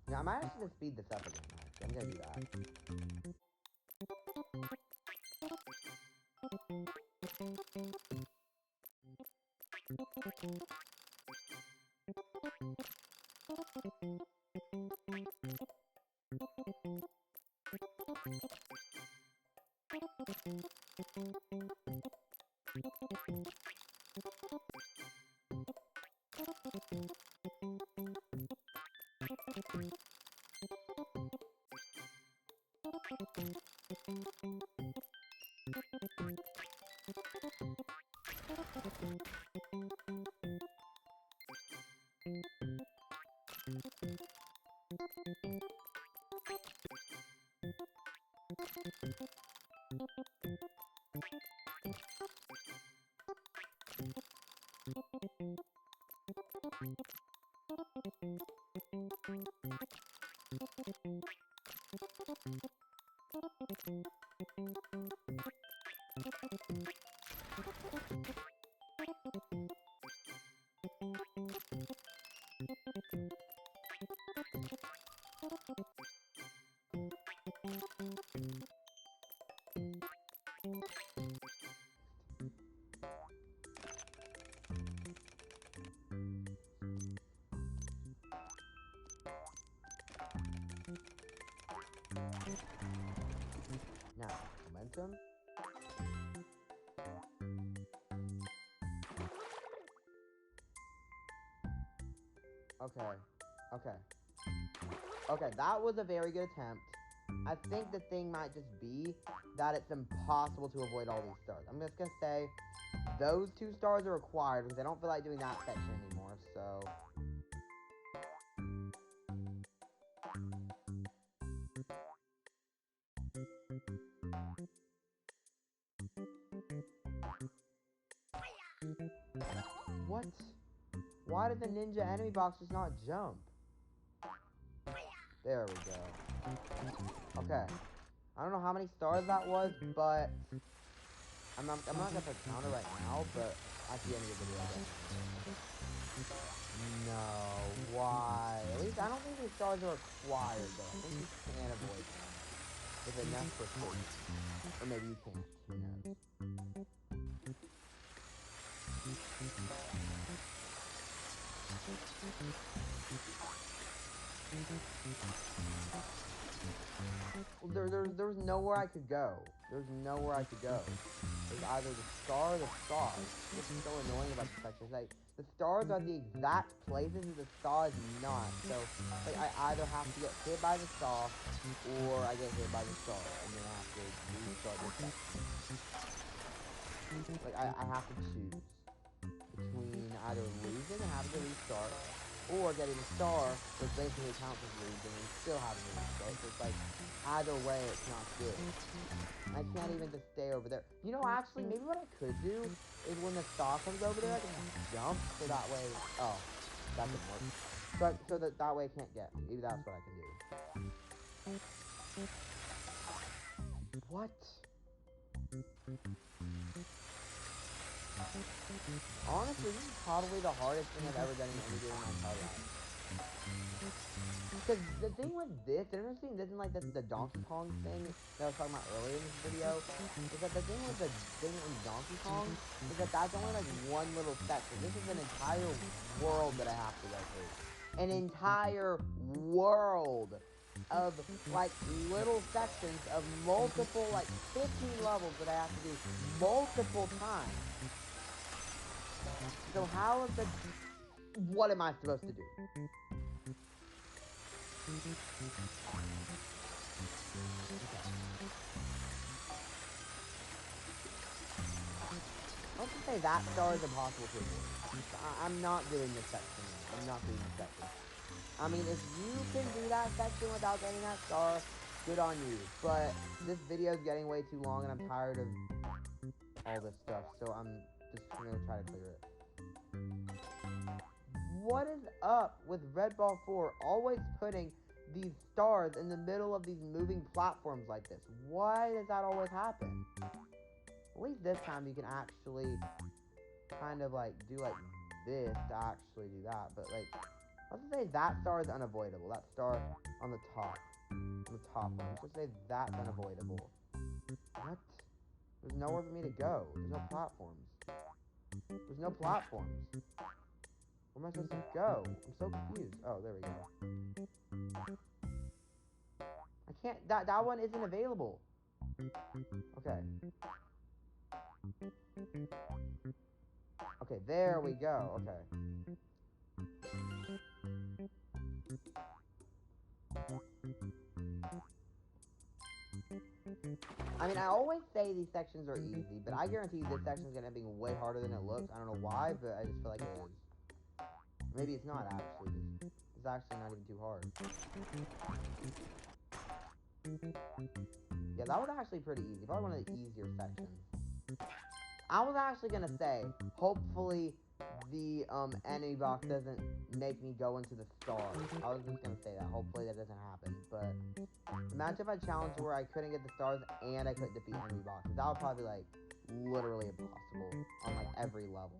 Yeah, I might actually just speed this up again, actually. I'm gonna do that. Now, momentum. Okay, that was a very good attempt. I think the thing might just be that it's impossible to avoid all these stars. I'm just gonna say those 2 stars are required because I don't feel like doing that section anymore, so... What? Why did the ninja enemy box just not jump? There we go. Okay. I don't know how many stars that was, but... I'm not gonna put a counter right now, but at the end of the video, I guess. No, why? At least I don't think these stars are required, though. I think you can avoid them. With enough precision. Or maybe you can't. Who knows? Well, there's nowhere I could go. There's nowhere I could go. There's either the star or the star. What's so annoying about this section is like the stars are the exact places and the star is not. So like I either have to get hit by the star or I get hit by the star and then I have to restart the section. Like I have to choose between either losing and having to restart or getting a star, which basically counts as losing and still having to restart. So it's like either way it's not good. I can't even just stay over there. You know, actually, maybe what I could do is when the star comes over there, I can just jump, so that way... Oh, that didn't work. So that way it can't get me. Maybe that's what I can do. What? Honestly, this is probably the hardest thing I've ever done in any game in my entire life. Because the thing with this, the interesting thing isn't like the Donkey Kong thing that I was talking about earlier in this video, is that the thing with the thing in Donkey Kong is that that's only like one little section. This is an entire world that I have to go through. An entire world of like little sections of multiple, like 15 levels that I have to do multiple times. So how is the... What am I supposed to do? Let's just say that star is impossible to avoid. I'm not doing this section. I'm not doing this section. I mean, if you can do that section without getting that star, good on you. But this video is getting way too long, and I'm tired of all this stuff. So I'm just going to try to clear it. What is up with Red Ball 4 always putting these stars in the middle of these moving platforms like this? Why does that always happen? At least this time you can actually kind of like do like this to actually do that. But like, let's just say that star is unavoidable. That star on the top. On the top one. Let's just say that's unavoidable. What? There's nowhere for me to go. There's no platforms. There's no platforms. Where am I supposed to go? I'm so confused. Oh, there we go. I can't... That one isn't available. Okay. Okay, there we go. Okay. I mean, I always say these sections are easy, but I guarantee this section is going to be way harder than it looks. I don't know why, but I just feel like it is. Maybe it's not, actually. It's actually not even too hard. Yeah, that was actually pretty easy. Probably one of the easier sections. I was actually gonna say, hopefully the enemy box doesn't make me go into the stars. I was just gonna say that. Hopefully that doesn't happen. But imagine if I challenged where I couldn't get the stars and I couldn't defeat enemy boxes. That would probably be like literally impossible on like every level.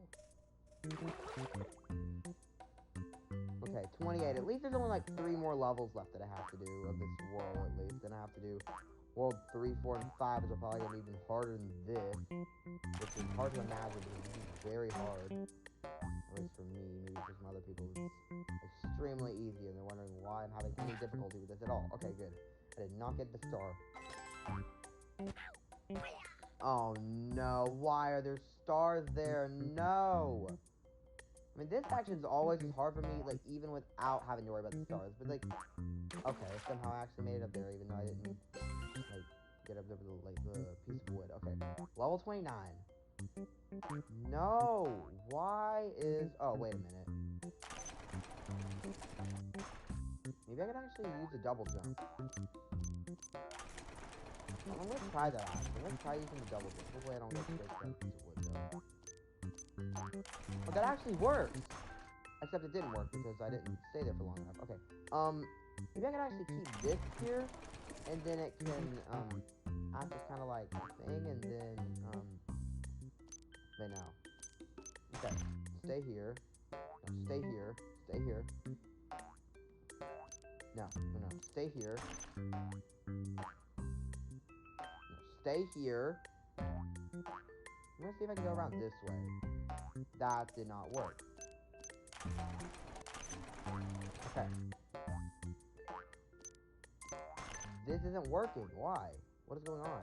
Okay, 28. At least there's only like 3 more levels left that I have to do of this world, at least. Then I have to do world 3, 4, and 5, which are probably going to be even harder than this. Which is hard to imagine because this is very hard. At least for me. Maybe for some other people it's extremely easy and they're wondering why I'm having any difficulty with this at all. Okay, good. I did not get the star. Oh no, why are there stars there? No! I mean, this section's always as hard for me, like, even without having to worry about the stars. But, like, okay, somehow I actually made it up there, even though I didn't, like, get up there with, the piece of wood. Okay, level 29. No! Why is... Oh, wait a minute. Maybe I could actually use a double jump. I'm gonna try that, actually. I'm gonna try using the double jump. Hopefully I don't get straight to that piece of wood, though. But that actually works! Except it didn't work because I didn't stay there for long enough. Okay. Maybe I can actually keep this here, and then it can, act as kind of like a thing, and then, wait, now. Okay. Stay here. No, stay here. Stay here. No. Stay here. No, stay here. I'm gonna see if I can go around this way. That did not work. Okay. This isn't working. Why? What is going on?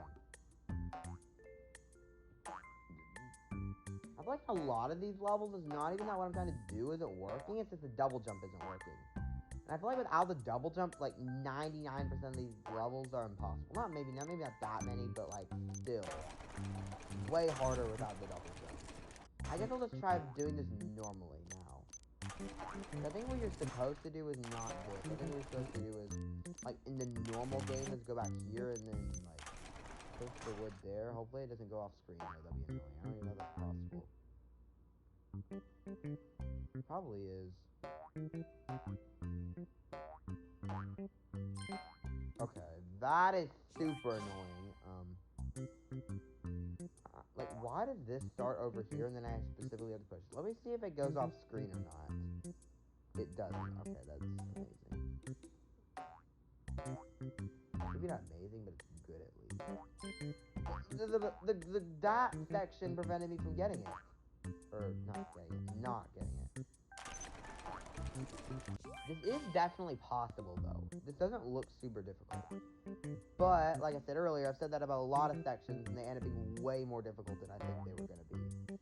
I feel like a lot of these levels is not even that what I'm trying to do isn't working. It's just the double jump isn't working. And I feel like without the double jump, like 99% of these levels are impossible. Maybe not that many, but like still. Way harder without the double jump. I guess I'll just try doing this normally now. I think what you're supposed to do is not this. I think what you're supposed to do is, like, in the normal game is go back here and then, like, push the wood there. Hopefully it doesn't go off screen, though. That'd be annoying. I don't even know if that's possible. Probably is. Okay, that is super annoying. Like, why does this start over here and then I specifically have to push? Let me see if it goes off screen or not. It doesn't. Okay, that's amazing. Maybe not amazing, but it's good at least. That section prevented me from getting it. Or not getting it. This is definitely possible, though. This doesn't look super difficult. But, like I said earlier, I've said that about a lot of sections, and they end up being way more difficult than I think they were going to be.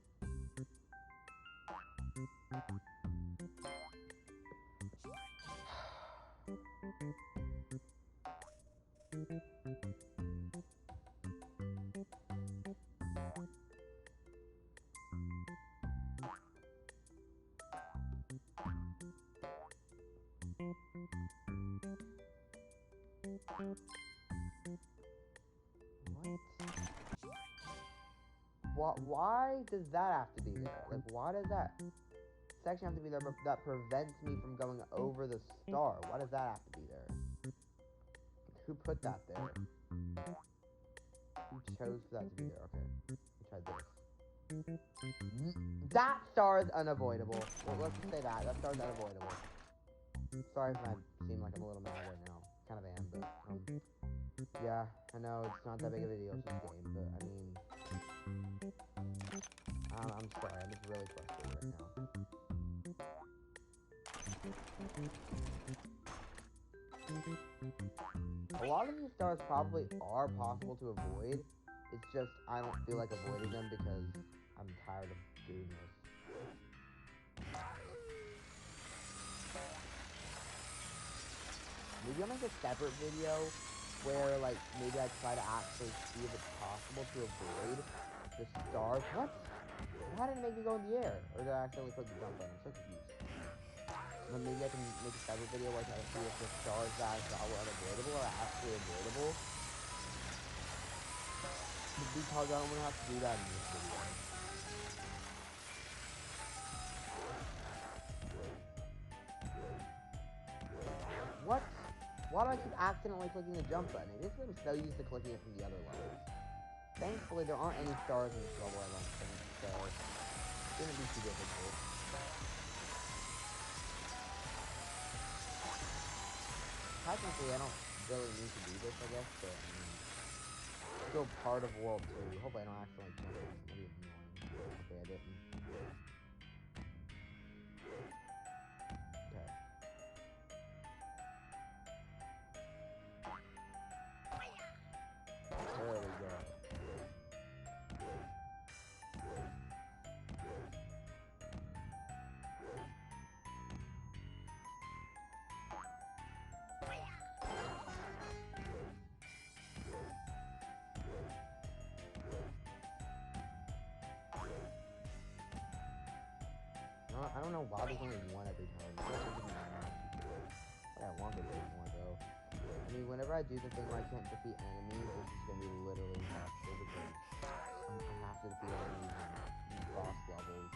Why does that have to be there? Like, why does that section have to be there that prevents me from going over the star? Why does that have to be there? Who put that there? Who chose for that to be there? Okay, let's try this. That star is unavoidable. Well, let's just say that. That star is unavoidable. Sorry if I seem like I'm a little mad right now. Kind of am, but, yeah, I know it's not that big of a deal, it's just a game, but, I mean... I'm sorry, I'm just really frustrated right now. A lot of these stars probably are possible to avoid. It's just, I don't feel like avoiding them because I'm tired of doing this. Maybe I'll make a separate video where, like, maybe I try to actually see if it's possible to avoid the stars. What? Why did it make me go in the air? Or did I accidentally put the jump button? I'm so confused. But maybe I can make a separate video where I try to see if the stars that I saw were unavoidable are actually avoidable. because I don't want to have to do that in this video. What? Why do I keep accidentally clicking the jump button? It is I'm so used to clicking it from the other levels. Thankfully, there aren't any stars in this level, I don't think, so it shouldn't be too difficult. Technically, I don't really need to do this, I guess, but I mean, it's still part of World 2. Hopefully I don't accidentally jump it. That'd be annoying. Okay, I didn't. Okay. There we go. I don't know why there's only one every time. I want there to be more though. I mean, whenever I do the thing where I can't defeat enemies, this is gonna be literally impossible because I have to defeat enemies in boss levels.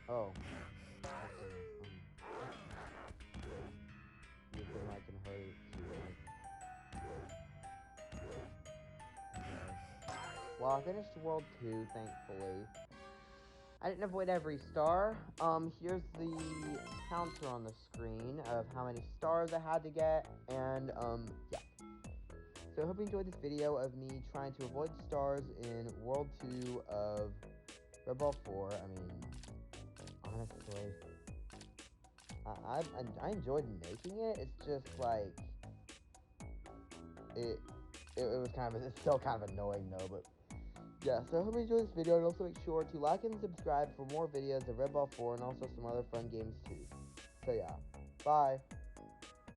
Oh. Okay. You think I can hurt it too, like. Well, I finished World 2, thankfully. I didn't avoid every star. Here's the counter on the screen of how many stars I had to get, and, yeah. So I hope you enjoyed this video of me trying to avoid stars in World 2 of Red Ball 4. I mean, honestly, I enjoyed making it. It's just, like, it was kind of, it's still kind of annoying, though, but yeah, so I hope you enjoyed this video, and also make sure to like and subscribe for more videos of Red Ball 4 and also some other fun games too. So yeah, bye.